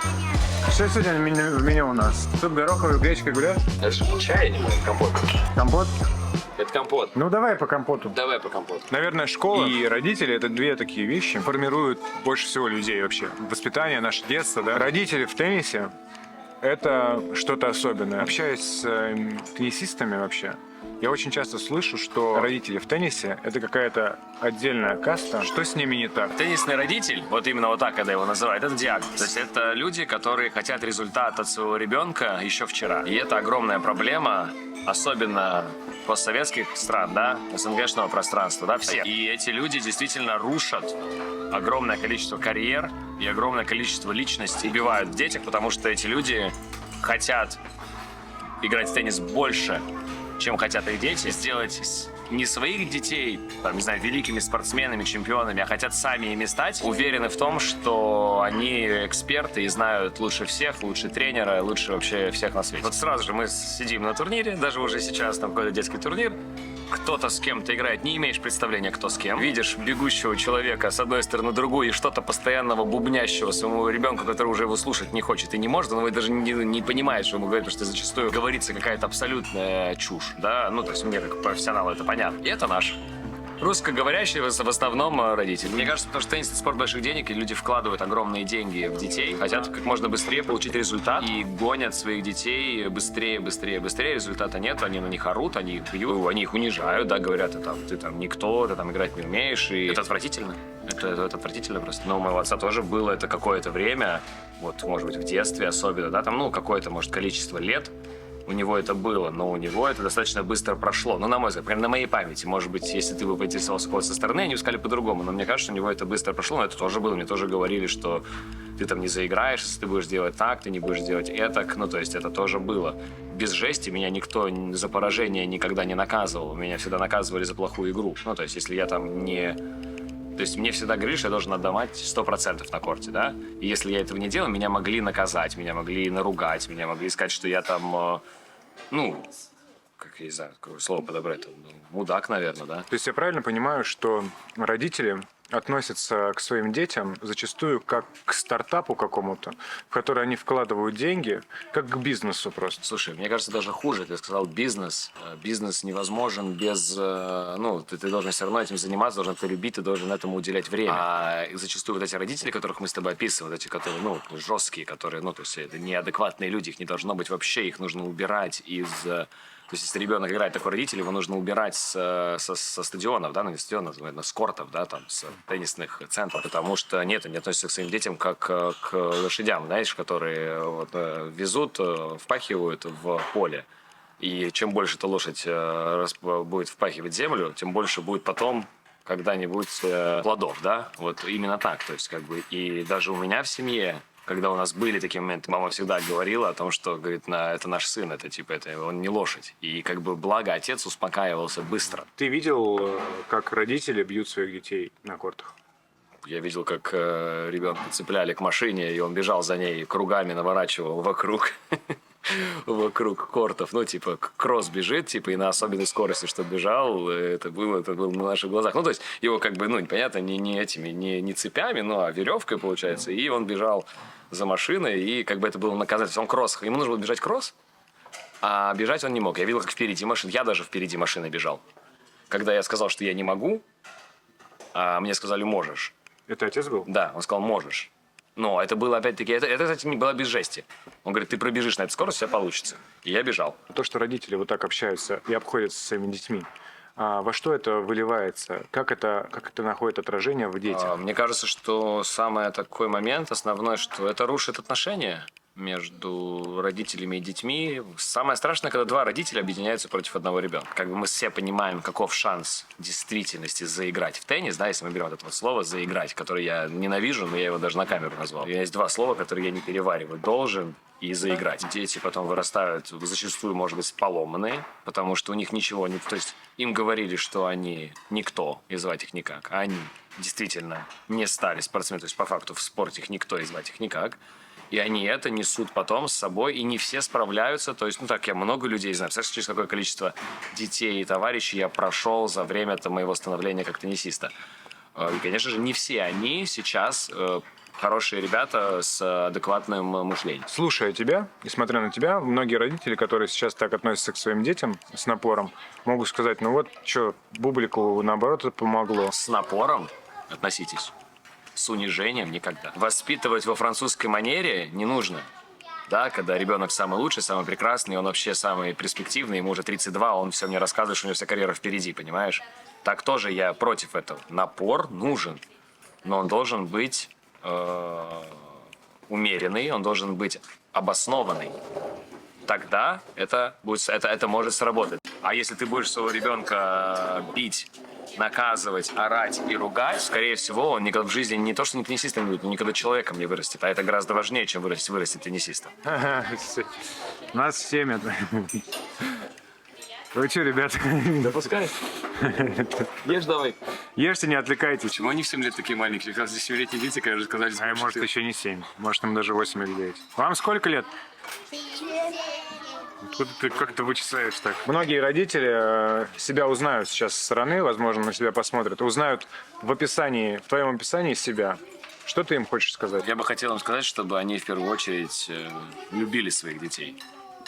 Что сегодня в меню у нас? Суп гороховый, гречка, гуляш? Это же чай, не компот. Компот? Это компот. Ну давай по компоту. Давай по компоту. Наверное, школа и родители — это две такие вещи, формируют больше всего людей вообще. Воспитание, наше детство, да. Родители в теннисе — это что-то особенное. Общаясь с теннисистами вообще, я очень часто слышу, что родители в теннисе — это какая-то отдельная каста. Что с ними не так? Теннисный родитель, вот именно вот так, когда его называют, это диагноз. То есть это люди, которые хотят результат от своего ребенка еще вчера. И это огромная проблема, особенно постсоветских стран, да, СНГшного пространства, да, всех. И эти люди действительно рушат огромное количество карьер и огромное количество личностей, убивают в детях, потому что эти люди хотят играть в теннис больше, чем хотят их дети, сделать не своих детей, там, не знаю, великими спортсменами, чемпионами, а хотят сами ими стать, уверены в том, что они эксперты и знают лучше всех, лучше тренера, лучше вообще всех на свете. Вот сразу же мы сидим на турнире, даже уже сейчас там какой-то детский турнир, кто-то с кем-то играет, не имеешь представления, кто с кем. Видишь бегущего человека с одной стороны другую и что-то постоянного бубнящего своему ребенку, который уже его слушать не хочет и не может, он даже не понимает, что ему говорит, потому что зачастую говорится какая-то абсолютная чушь, да, ну, то есть мне как профессионалу это понятно. И это наш. Русскоговорящие в основном родители. Мне кажется, потому что теннис — это спорт больших денег, и люди вкладывают огромные деньги в детей, хотят как можно быстрее получить результат и гонят своих детей быстрее. Результата нет, они на них орут, они их бьют, они их унижают, да, говорят, ты там никто, ты там играть не умеешь, и это отвратительно. Это отвратительно просто. Но у моего отца тоже было это какое-то время, вот, может быть, в детстве особенно, да, там, какое-то, может, количество лет, у него это было, но у него это достаточно быстро прошло. Ну, на мой взгляд, прям на моей памяти. Может быть, если ты бы поинтересовался кого-то со стороны, они бы сказали по-другому. Но мне кажется, у него это быстро прошло. Но это тоже было. Мне тоже говорили, что ты там не заиграешь, если ты будешь делать так, ты не будешь делать это. Ну, то есть это тоже было. Без жести меня никто за поражение никогда не наказывал. Меня всегда наказывали за плохую игру. Ну, то есть если я там не... То есть мне всегда говорили, что я должен отдавать 100% на корте, да? И если я этого не делал, меня могли наказать, меня могли наругать, меня могли сказать, что я там, как я не знаю, какое слово подобрать, мудак, наверное, да? То есть я правильно понимаю, что родители относятся к своим детям зачастую как к стартапу какому-то, в который они вкладывают деньги, как к бизнесу просто? Слушай, мне кажется, даже хуже. Ты сказал бизнес. Бизнес невозможен без... ты должен все равно этим заниматься, должен это любить, ты должен этому уделять время. А зачастую вот эти родители, которых мы с тобой описываем, вот эти, которые, жесткие, которые, то есть это неадекватные люди, их не должно быть вообще, их нужно убирать из... То есть, если ребенок играет такой родитель, его нужно убирать со стадионов, да, не стадионов, наверное, с кортов, да, там, с теннисных центров, потому что они относятся к своим детям как к лошадям, знаешь, которые везут, впахивают в поле. И чем больше эта лошадь будет впахивать землю, тем больше будет потом когда-нибудь плодов, да, вот именно так, то есть, и даже у меня в семье, когда у нас были такие моменты, мама всегда говорила о том, что, говорит, это наш сын, это он не лошадь. И благо отец успокаивался быстро. Ты видел, как родители бьют своих детей на кортах? Я видел, как ребенка цепляли к машине, и он бежал за ней, кругами наворачивал вокруг. вокруг кортов. Ну, типа, кросс бежит, типа, и на особенной скорости, что бежал, это было на наших глазах. Ну, то есть, его как бы, ну, непонятно, не цепями, ну, а веревкой, получается. И он бежал за машиной, и как бы это было наказание. То есть он кросс. Ему нужно было бежать кросс, а бежать он не мог. Я видел, как впереди машин. Я даже впереди машины бежал. Когда я сказал, что я не могу, а мне сказали, можешь. Это отец был? Да, он сказал, можешь. Но это было, опять-таки, это, кстати, не было без жести. Он говорит, ты пробежишь на эту скорость, у тебя получится. И я бежал. То, что родители вот так общаются и обходятся со своими детьми, во что это выливается? Как это находит отражение в детях? Мне кажется, что самый такой момент основной, что это рушит отношения между родителями и детьми. Самое страшное, когда два родителя объединяются против одного ребенка. Как бы мы все понимаем, каков шанс в действительности заиграть в теннис, да, если мы берем это вот слово «заиграть», которое я ненавижу, но я его даже на камеру назвал. Есть два слова, которые я не перевариваю. «Должен» и «заиграть». Дети потом вырастают зачастую, может быть, поломанные, потому что у них ничего не... То есть им говорили, что они никто, и звать их никак. А они действительно не стали спортсменами. То есть по факту в спорте их никто, и звать их никак. И они это несут потом с собой, и не все справляются. То есть, ну так, я много людей знаю. Представляешь, через какое количество детей и товарищей я прошел за время моего становления как теннисиста. И, конечно же, не все они сейчас хорошие ребята с адекватным мышлением. Слушая тебя и смотря на тебя, многие родители, которые сейчас так относятся к своим детям с напором, могут сказать, ну вот, что, Бублику, наоборот, это помогло. С напором относитесь. С унижением никогда. Воспитывать во французской манере не нужно. Да, когда ребенок самый лучший, самый прекрасный, он вообще самый перспективный, ему уже 32, он все мне рассказывает, что у него вся карьера впереди, понимаешь? Так тоже я против этого. Напор нужен, но он должен быть умеренный, он должен быть обоснованный. Тогда это может сработать. А если ты будешь своего ребенка бить, наказывать, орать и ругать, скорее всего, он никогда в жизни не то, что не теннисистом будет, но никогда человеком не вырастет. А это гораздо важнее, чем вырастет теннисистом. Нас семя. Вы что, ребята? Да пускай. Ешь давай. Ешьте, не отвлекайтесь. Почему они в 7 лет такие маленькие? Как раз 7-летние дети, конечно, сказали... А может, еще не 7. Может, им даже 8 или 9. Вам сколько лет? Откуда ты как-то вычисляешь так? Многие родители себя узнают сейчас со стороны, возможно, на себя посмотрят, узнают в твоем описании себя. Что ты им хочешь сказать? Я бы хотел им сказать, чтобы они в первую очередь любили своих детей.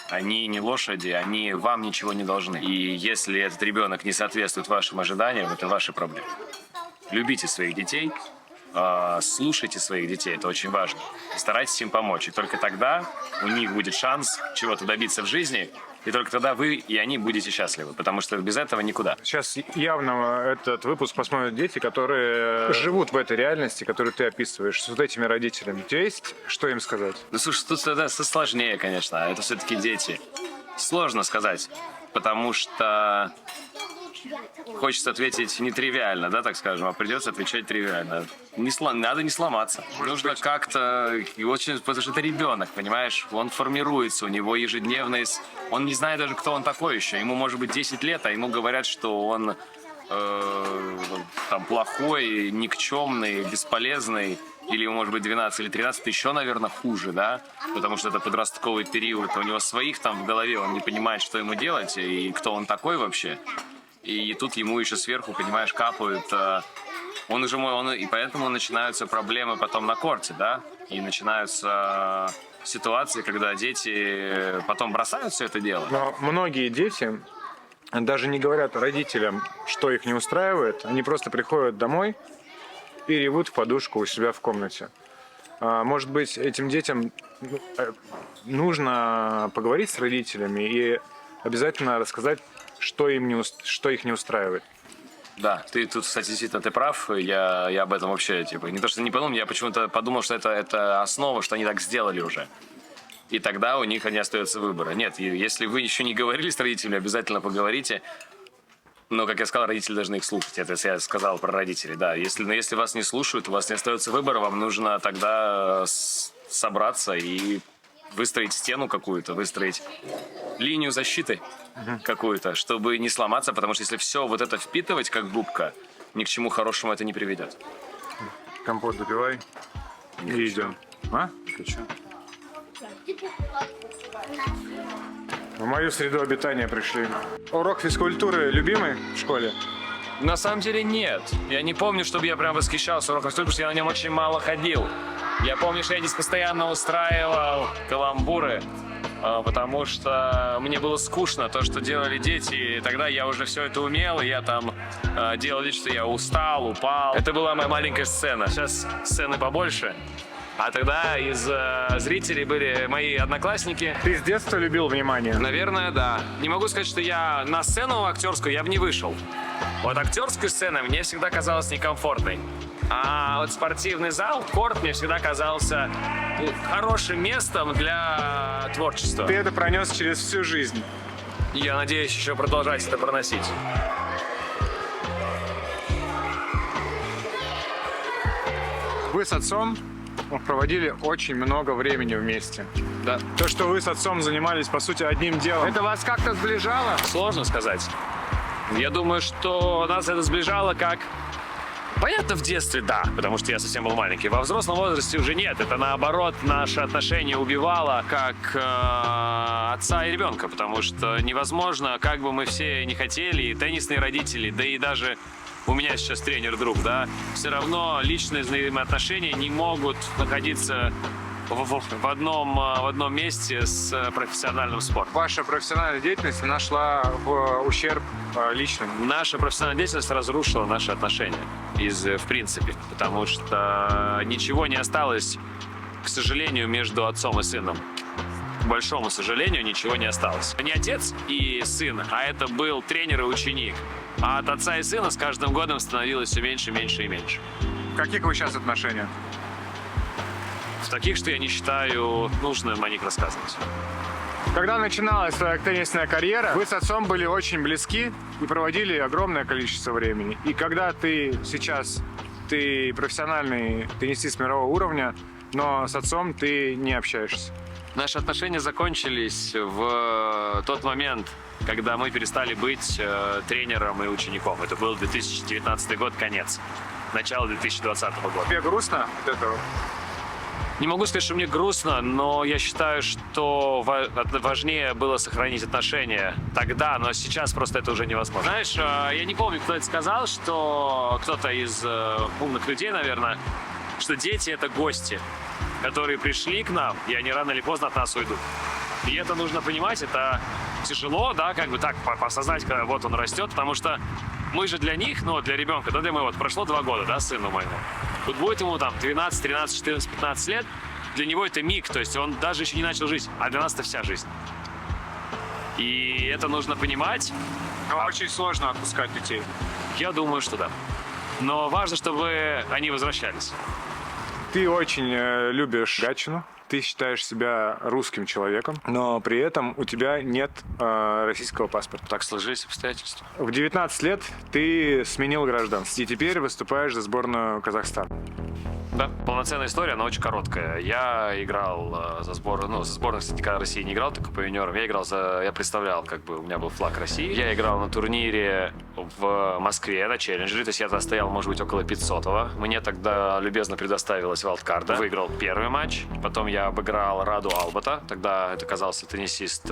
Они не лошади, они вам ничего не должны. И если этот ребенок не соответствует вашим ожиданиям, это ваши проблемы. Любите своих детей, слушайте своих детей, это очень важно. Старайтесь им помочь. И только тогда у них будет шанс чего-то добиться в жизни, и только тогда вы и они будете счастливы, потому что без этого никуда. Сейчас явно этот выпуск посмотрят дети, которые живут в этой реальности, которую ты описываешь, с вот этими родителями. У тебя есть что им сказать? Ну, слушай, тут это сложнее, конечно. Это все-таки дети. Сложно сказать, потому что хочется ответить нетривиально, да, так скажем, а придется отвечать тривиально. Надо не сломаться. Нужно как-то... Потому что это ребенок, понимаешь? Он формируется, у него ежедневный... Он не знает даже, кто он такой еще. Ему может быть 10 лет, а ему говорят, что он там плохой, никчемный, бесполезный. Или ему может быть 12 или 13, еще, наверное, хуже, да? Потому что это подростковый период. У него своих там в голове, он не понимает, что ему делать и кто он такой вообще. И тут ему еще сверху, понимаешь, капают. И поэтому начинаются проблемы потом на корте, да? И начинаются ситуации, когда дети потом бросают все это дело. Но многие дети даже не говорят родителям, что их не устраивает. Они просто приходят домой и ревут в подушку у себя в комнате. Может быть, этим детям нужно поговорить с родителями и обязательно рассказать, что их не устраивает. Да, ты тут, кстати, действительно, ты прав. Я об этом вообще, не то, что не подумал, я почему-то подумал, что это основа, что они так сделали уже. И тогда у них не остается выбора. Нет, если вы еще не говорили с родителями, обязательно поговорите. Но, как я сказал, родители должны их слушать. Это я сказал про родителей, да. Если вас не слушают, у вас не остается выбора, вам нужно тогда собраться и выстроить стену какую-то, выстроить линию защиты какую-то, чтобы не сломаться, потому что если все вот это впитывать, как губка, ни к чему хорошему это не приведет. Компот допивай и идем. А? Хочу. В мою среду обитания пришли. Урок физкультуры любимый в школе? На самом деле нет. Я не помню, чтобы я прям восхищался уроком физкультуры, потому что я на нем очень мало ходил. Я помню, что я здесь постоянно устраивал каламбуры, потому что мне было скучно то, что делали дети. И тогда я уже все это умел, и я там делал вид, что я устал, упал. Это была моя маленькая сцена. Сейчас сцены побольше. А тогда из зрителей были мои одноклассники. Ты с детства любил внимание? Наверное, да. Не могу сказать, что я на сцену актерскую я бы не вышел. Вот актерская сцена мне всегда казалась некомфортной. А вот спортивный зал, корт, мне всегда казался хорошим местом для творчества. Ты это пронес через всю жизнь. Я надеюсь еще продолжать это проносить. Вы с отцом проводили очень много времени вместе. Да. То, что вы с отцом занимались, по сути, одним делом, это вас как-то сближало? Сложно сказать. Я думаю, что нас это сближало как... Понятно, в детстве да, потому что я совсем был маленький. Во взрослом возрасте уже нет. Это наоборот наши отношения убивало как отца и ребенка, потому что невозможно, как бы мы все не хотели, и теннисные родители, да и даже у меня сейчас тренер-друг, да, все равно личные взаимоотношения не могут находиться в одном месте с профессиональным спортом. Ваша профессиональная деятельность нашла в ущерб личным. Наша профессиональная деятельность разрушила наши отношения, в принципе, потому что ничего не осталось, к сожалению, между отцом и сыном. К большому сожалению, ничего не осталось. Не отец и сын, а это был тренер и ученик. А от отца и сына с каждым годом становилось все меньше, меньше и меньше. В каких вы сейчас отношениях? В таких, что я не считаю нужным о них рассказывать. Когда начиналась твоя теннисная карьера, вы с отцом были очень близки и проводили огромное количество времени. И когда ты сейчас, ты профессиональный теннисист мирового уровня, но с отцом ты не общаешься. Наши отношения закончились в тот момент, когда мы перестали быть тренером и учеником. Это был 2019 год, конец. Начало 2020 года. Тебе грустно от этого? Не могу сказать, что мне грустно, но я считаю, что важнее было сохранить отношения тогда, но сейчас просто это уже невозможно. Знаешь, я не помню, кто это сказал, что кто-то из умных людей, наверное, что дети — это гости, которые пришли к нам, и они рано или поздно от нас уйдут. И это нужно понимать, это тяжело, да, как бы так осознать, когда вот он растет, потому что мы же для них, ну, для ребенка, да, для моего, прошло 2 года, да, сыну моему. Вот будет ему там 12, 13, 14, 15 лет, для него это миг, то есть он даже еще не начал жить, а для нас это вся жизнь. И это нужно понимать. Но очень сложно отпускать детей. Я думаю, что да. Но важно, чтобы они возвращались. Ты очень любишь Гатчину. Ты считаешь себя русским человеком, но при этом у тебя нет российского паспорта. Так сложились обстоятельства. В 19 лет ты сменил гражданство и теперь выступаешь за сборную Казахстана. Да, полноценная история, она очень короткая. Я играл за сборную, за сборную, кстати, никогда России не играл, только по юниорам. Я представлял, как бы, у меня был флаг России. Я играл на турнире в Москве, на челленджере, то есть я тогда стоял, может быть, около 500-го. Мне тогда любезно предоставилась вайлдкарта. Выиграл первый матч, потом я обыграл Раду Албата. Тогда это казался теннисист,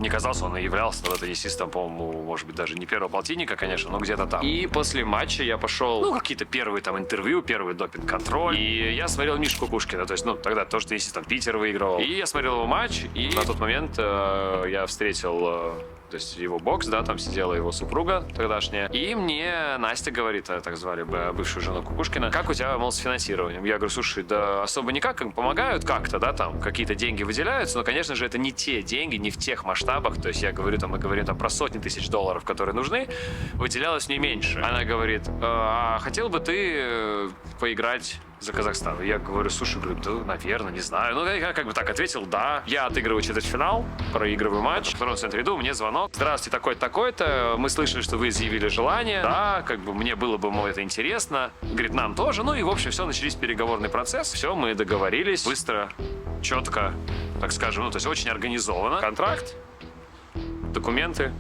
не казался, он и являлся тогда теннисистом, по-моему, может быть, даже не первого полтинника, конечно, но где-то там. И после матча я пошел, какие-то первые там интервью, первый допинг-контроль. И я смотрел Мишу Кукушкина, то есть, тогда тоже теннисист, там, Питер выиграл. И я смотрел его матч, и на тот момент я встретил... То есть его бокс, да, там сидела его супруга тогдашняя. И мне Настя говорит, так звали бывшую жену Кукушкина, как у тебя, мол, с финансированием? Я говорю, слушай, да особо никак, помогают как-то, да, там какие-то деньги выделяются, но, конечно же, это не те деньги, не в тех масштабах. То есть я говорю, мы говорим там про сотни тысяч долларов, которые нужны, выделялось не меньше. Она говорит, а хотел бы ты поиграть за Казахстан? Я говорю, слушай, да, наверное, не знаю. Ну, я как бы так ответил, да. Я отыгрываю четвертьфинал, проигрываю матч. В втором центре иду, мне звонок. Здравствуйте, такой-то, такой-то. Мы слышали, что вы изъявили желание. Да, как бы мне было бы, это интересно. Говорит, нам тоже. Ну и, в общем, все, начались переговорный процесс. Все, мы договорились. Быстро, четко, так скажем, то есть очень организованно. Контракт, документы.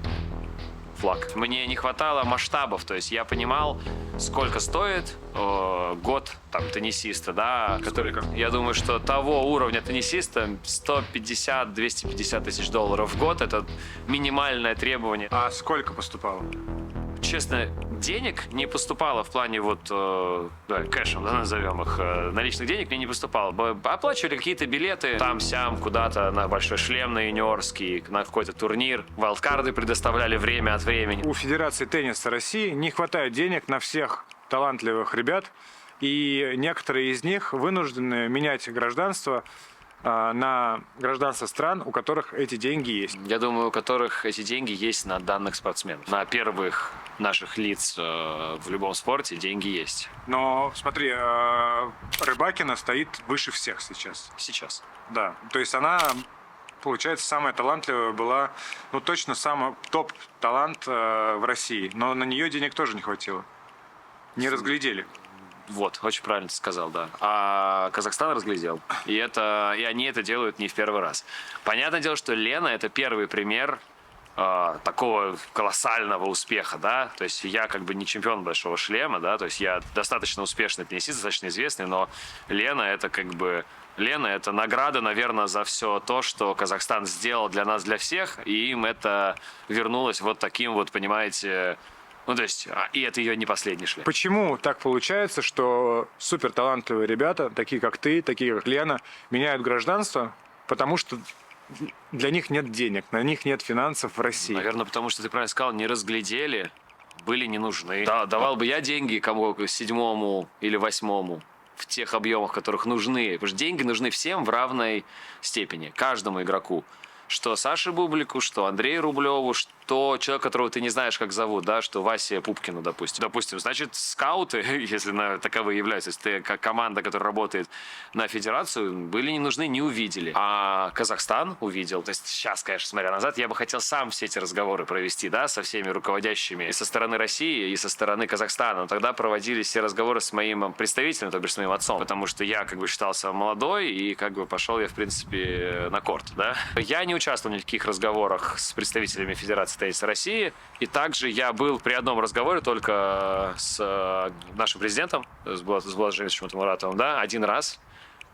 флаг. Мне не хватало масштабов, то есть я понимал, сколько стоит год там теннисиста, да, который, я думаю, что того уровня теннисиста 150-250 тысяч долларов в год — это минимальное требование. А сколько поступало? Честно, денег не поступало в плане вот кэшем, да, назовем их, наличных денег мне не поступало. Оплачивали какие-то билеты там-сям куда-то на большой шлем, на юниорский, на какой-то турнир. Вайлдкарды предоставляли время от времени. У Федерации тенниса России не хватает денег на всех талантливых ребят, и некоторые из них вынуждены менять гражданство на гражданство стран, у которых эти деньги есть. Я думаю, у которых эти деньги есть на данных спортсменов. На первых наших лиц в любом спорте деньги есть. Но смотри, Рыбакина стоит выше всех сейчас. Сейчас. Да, то есть она, получается, самая талантливая была, ну точно самый топ-талант в России. Но на нее денег тоже не хватило. Не разглядели. Вот, очень правильно ты сказал, да. А Казахстан разглядел. И они это делают не в первый раз. Понятное дело, что Лена — это первый пример такого колоссального успеха, да. То есть я как бы не чемпион большого шлема, да. То есть я достаточно успешный теннисист, достаточно известный, но Лена — это как бы... Лена — это награда, наверное, за все то, что Казахстан сделал для нас, для всех. И им это вернулось вот таким вот, понимаете... Ну, то есть, и это ее не последний шлем. Почему так получается, что суперталантливые ребята, такие как ты, такие как Лена, меняют гражданство? Потому что для них нет денег, на них нет финансов в России. Наверное, потому что ты правильно сказал, не разглядели, были не нужны. Да, давал бы я деньги кому, 7-му или 8-му, в тех объемах, которых нужны. Потому что деньги нужны всем в равной степени, каждому игроку. Что Саше Бублику, что Андрею Рублеву, что человек, которого ты не знаешь, как зовут, да, что Васе Пупкину, допустим. Допустим, значит, скауты, если таковые являются, если ты как команда, которая работает на федерацию, были не нужны, не увидели. А Казахстан увидел. То есть сейчас, конечно, смотря назад, я бы хотел сам все эти разговоры провести, да, со всеми руководящими и со стороны России, и со стороны Казахстана. Но тогда проводились все разговоры с моим представителем, то бишь с моим отцом, потому что я как бы считался молодой, и как бы пошел я, в принципе, на корт, да. Я не участвовал в никаких разговорах с представителями Федерации тенниса России. И также я был при одном разговоре только с нашим президентом, с Владимиром Муратовым, да, один раз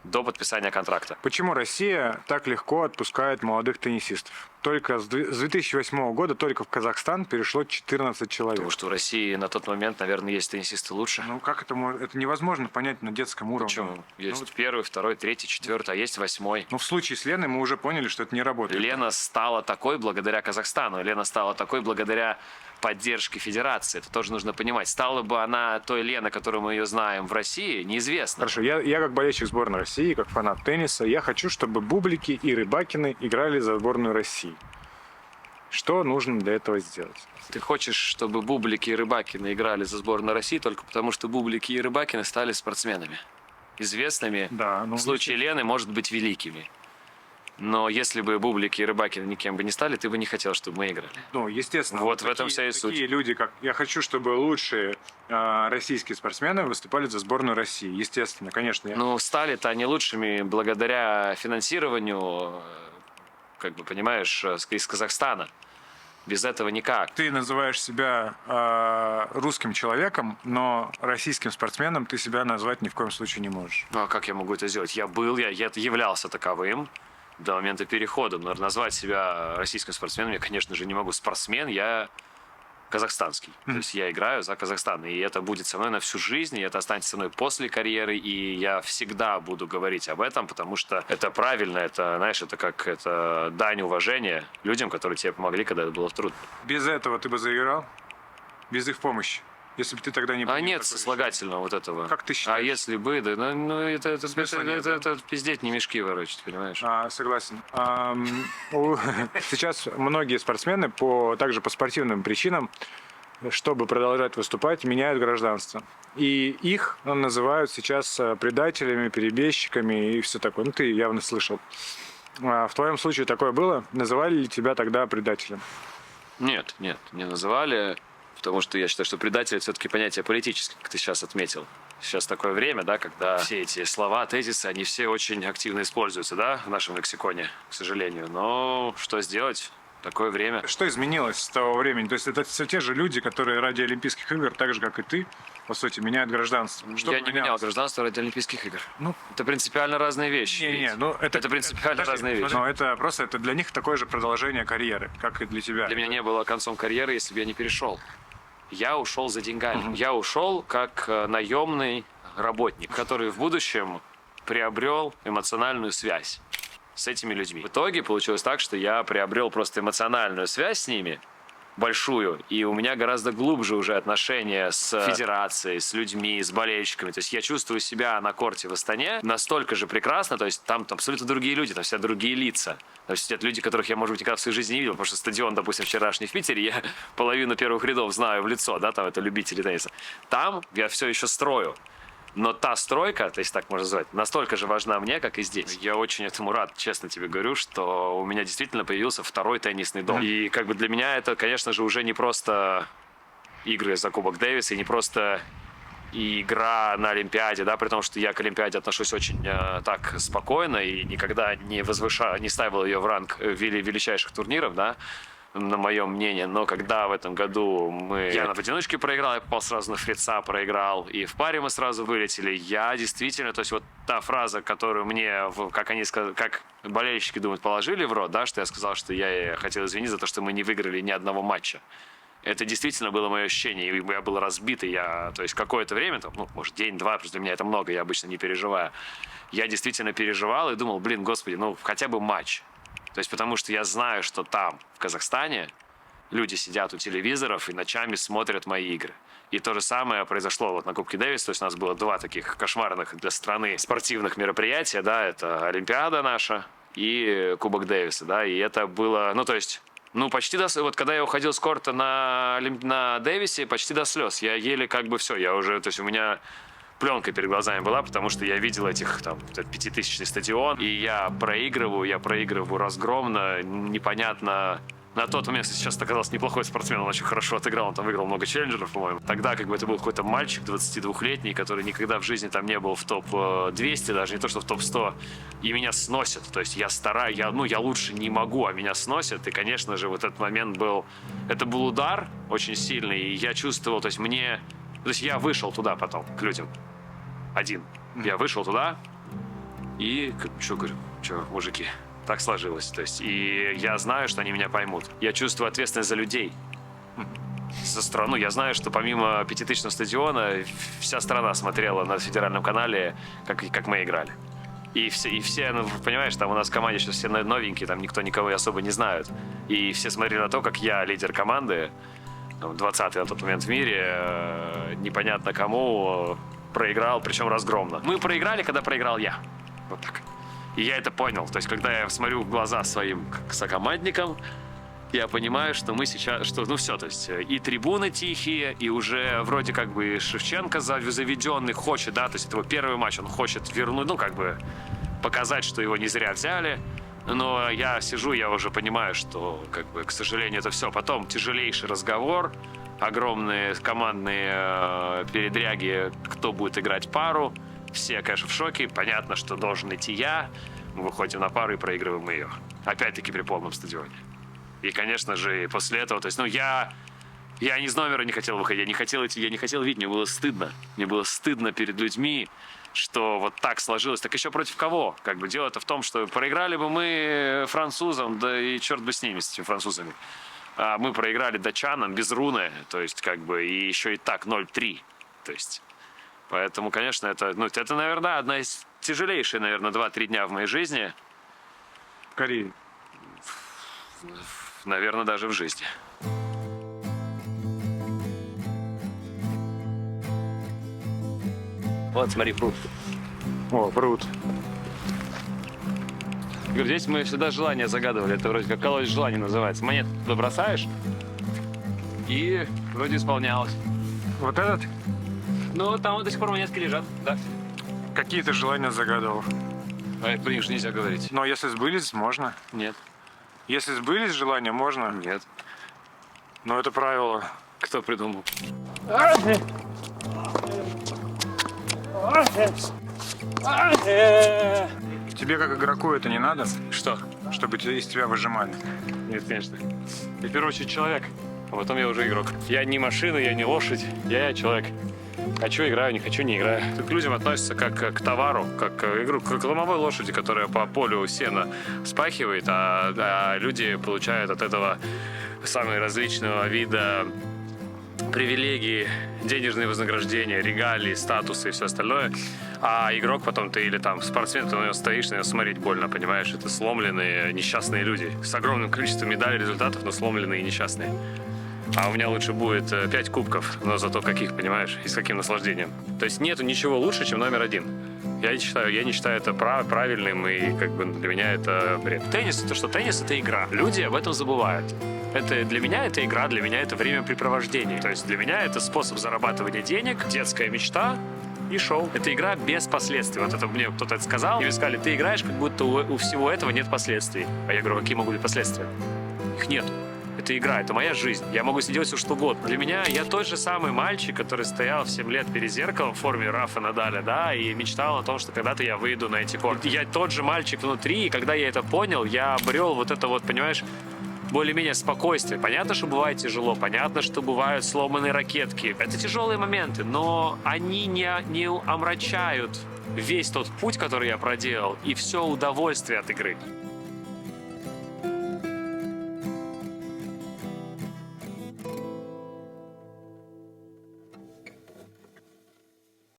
до подписания контракта. Почему Россия так легко отпускает молодых теннисистов? Только с 2008 года только в Казахстан перешло 14 человек. Потому что в России на тот момент, наверное, есть теннисисты лучше. Ну как это может? Это невозможно понять на детском уровне. Почему? Есть первый, второй, третий, четвертый, а есть 8-й. Ну в случае с Леной мы уже поняли, что это не работает. Лена стала такой благодаря Казахстану. Лена стала такой благодаря поддержке Федерации. Это тоже нужно понимать. Стала бы она той Леной, которую мы ее знаем в России, неизвестно. Хорошо, я как болельщик сборной России, как фанат тенниса, я хочу, чтобы Бублики и Рыбакины играли за сборную России. Что нужно для этого сделать? Ты хочешь, чтобы Бублики и Рыбакины играли за сборную России только потому, что Бублики и Рыбакины стали спортсменами. Известными. Да, ну, в случае Лены, может быть, великими. Но если бы Бублики и Рыбакины никем бы не стали, ты бы не хотел, чтобы мы играли. Ну, естественно. Вот в этом вся и суть. Такие люди, как... Я хочу, чтобы лучшие российские спортсмены выступали за сборную России. Естественно, конечно. Ну, стали-то они лучшими благодаря финансированию, как бы, понимаешь, из Казахстана. Без этого никак. Ты называешь себя русским человеком, но российским спортсменом ты себя назвать ни в коем случае не можешь. Ну, а как я могу это сделать? Я являлся таковым до момента перехода. Но назвать себя российским спортсменом я, конечно же, не могу. Спортсмен я казахстанский. То есть я играю за Казахстан. И это будет со мной на всю жизнь, и это останется со мной после карьеры. И я всегда буду говорить об этом, потому что это правильно. Это, знаешь, это дань уважения людям, которые тебе помогли, когда это было трудно. Без этого ты бы заиграл? Без их помощи? Если бы ты тогда не... А нет сослагательного вот этого. Как ты считаешь? А если бы, да, ну это пиздеть, не мешки ворочать, понимаешь? Согласен. Сейчас многие спортсмены также по спортивным причинам, чтобы продолжать выступать, меняют гражданство. И их называют сейчас предателями, перебежчиками и все такое. Ну, ты явно слышал. В твоем случае такое было? Называли ли тебя тогда предателем? Нет, не называли. Потому что я считаю, что предатель — это все-таки понятие политическое, как ты сейчас отметил. Сейчас такое время, да, когда все эти слова, тезисы, они все очень активно используются, да, в нашем лексиконе, к сожалению. Но что сделать? такое время. Что изменилось с того времени? То есть это все те же люди, которые ради Олимпийских игр, так же, как и ты, по сути, меняют гражданство. Что Я не менял поменялось? гражданство ради Олимпийских игр. Ну, Это принципиально разные вещи. Не, ну Это принципиально подожди, разные вещи. Но это просто это для них такое же продолжение карьеры, как и для тебя. Для меня не было концом карьеры, если бы я не перешел. Я ушел за деньгами. Я ушел как наемный работник, который в будущем приобрел эмоциональную связь с этими людьми. В итоге получилось так, что я приобрел просто эмоциональную связь с ними, большую, и у меня гораздо глубже уже отношения с федерацией, с людьми, с болельщиками. То есть я чувствую себя на корте в Астане настолько же прекрасно, то есть там абсолютно другие люди, там все другие лица. То есть это люди, которых я, может быть, никогда в своей жизни не видел, потому что стадион, допустим, вчерашний в Питере, я половину первых рядов знаю в лицо, да, там это любители тенниса. Там я все еще строю. Но та стройка, то есть так можно назвать, настолько же важна мне, как и здесь. Я очень этому рад, честно тебе говорю, что у меня действительно появился второй теннисный дом. И как бы для меня это, конечно же, уже не просто игры за Кубок Дэвиса, и не просто игра на Олимпиаде, да, при том, что я к Олимпиаде отношусь очень так спокойно и никогда не ставил ее в ранг величайших турниров, да, на моем мнении, но когда в этом году я в одиночке проиграл, я попал сразу на Фрица, проиграл, и в паре мы сразу вылетели, я действительно, то есть вот та фраза, которую мне, как они сказали, как болельщики думают, положили в рот, да, что я сказал, что я хотел извиниться за то, что мы не выиграли ни одного матча. Это действительно было мое ощущение, и я был разбит, и то есть какое-то время, там, ну, может, день-два, просто для меня это много, я обычно не переживаю. Я действительно переживал и думал, блин, господи, ну, хотя бы матч. То есть потому что я знаю, что там, в Казахстане, люди сидят у телевизоров и ночами смотрят мои игры. И то же самое произошло вот на Кубке Дэвиса. То есть у нас было два таких кошмарных для страны спортивных мероприятия. Да, это Олимпиада наша и Кубок Дэвиса. Да, и это было, ну то есть, ну почти до... Вот когда я уходил с корта на Дэвисе, почти до слез. Я еле как бы все, я уже, то есть у меня... пленка перед глазами была, потому что я видел этих там 5000-ный стадион, и я проигрываю разгромно, непонятно. На тот момент, если сейчас оказался неплохой спортсмен, он очень хорошо отыграл, он там выиграл много челленджеров, по-моему. Тогда как бы это был какой-то мальчик 22-летний, который никогда в жизни там не был в топ-200, даже не то, что в топ-100, и меня сносят. То есть я стараюсь, я лучше не могу, а меня сносят, и, конечно же, вот этот момент был удар очень сильный, и я чувствовал, то есть я вышел туда потом, к людям. Один. Я вышел туда и говорю, мужики, так сложилось. То есть, и я знаю, что они меня поймут. Я чувствую ответственность за людей. За страну. Я знаю, что помимо 5000-го стадиона вся страна смотрела на федеральном канале, как мы играли. И все, ну, понимаешь, там у нас в команде сейчас все новенькие, там никто никого особо не знает. И все смотрели на то, как я, лидер команды, 20-й на тот момент в мире, непонятно кому, проиграл, причем разгромно. Мы проиграли, когда проиграл я. Вот так. И я это понял. То есть, когда я смотрю в глаза своим сокомандникам, я понимаю, что мы сейчас, что, ну все, то есть, и трибуны тихие, и уже вроде как бы Шевченко заведенный хочет, да, то есть, это его первый матч, он хочет вернуть, ну, как бы, показать, что его не зря взяли. Но я сижу, я уже понимаю, что, как бы, к сожалению, это все. Потом тяжелейший разговор, огромные командные передряги, кто будет играть пару. Все, конечно, в шоке. Понятно, что должен идти я. Мы выходим на пару и проигрываем ее. Опять-таки при полном стадионе. И, конечно же, после этого, то есть, ну, я не из номера не хотел выходить, я не хотел идти, я не хотел видеть, мне было стыдно. Мне было стыдно перед людьми, что вот так сложилось. Так еще против кого? Как бы дело-то в том, что проиграли бы мы французам, да и черт бы с ними, с этими французами. А мы проиграли датчанам без руны, то есть, как бы, и еще и так 0-3. То есть, поэтому, конечно, это, наверное, одна из тяжелейших, наверное, 2-3 дня в моей жизни. В Корее. Наверное, даже в жизни. Вот, смотри, пруд. О, пруд. Говорю, здесь мы всегда желание загадывали. Это вроде как колодец желаний называется. Монету туда бросаешь, и вроде исполнялось. Вот этот? Ну, там вот до сих пор монетки лежат, да. Какие ты желания загадывал? А это, блин, нельзя говорить. Но если сбылись, можно. Нет. Если сбылись желания, можно. Нет. Но это правило. Кто придумал? Тебе как игроку это не надо? Что? чтобы из тебя выжимали? Нет, конечно. Я в первую очередь человек, а потом я уже игрок. Я не машина, я не лошадь, я человек. Хочу — играю, не хочу — не играю. К людям относятся как к товару, как к игру, к ломовой лошади, которая по полю сена спахивает, а люди получают от этого самые различного вида привилегии, денежные вознаграждения, регалии, статусы и все остальное. А игрок потом ты или там спортсмен, ты на него стоишь, на него смотреть больно, понимаешь? Это сломленные, несчастные люди с огромным количеством медалей, результатов, но сломленные и несчастные. А у меня лучше будет 5 кубков, но зато каких, понимаешь, и с каким наслаждением. То есть нету ничего лучше, чем номер один. Я не считаю это правильным, и как бы для меня это бред. Теннис — это что? Теннис — это игра. Люди об этом забывают. Для меня это игра, для меня это времяпрепровождение. То есть для меня это способ зарабатывания денег, детская мечта и шоу. Это игра без последствий. Вот это мне кто-то это сказал, и мне сказали: ты играешь, как будто у всего этого нет последствий. А я говорю: какие могут быть последствия? Их нет. Это игра, это моя жизнь. Я могу делать все, что угодно. Для меня я тот же самый мальчик, который стоял в 7 лет перед зеркалом в форме Рафа Надаля, да, и мечтал о том, что когда-то я выйду на эти корты. Я тот же мальчик внутри, и когда я это понял, я обрел вот это вот, понимаешь, более-менее спокойствие. Понятно, что бывает тяжело, понятно, что бывают сломанные ракетки. Это тяжелые моменты, но они не омрачают весь тот путь, который я проделал, и все удовольствие от игры.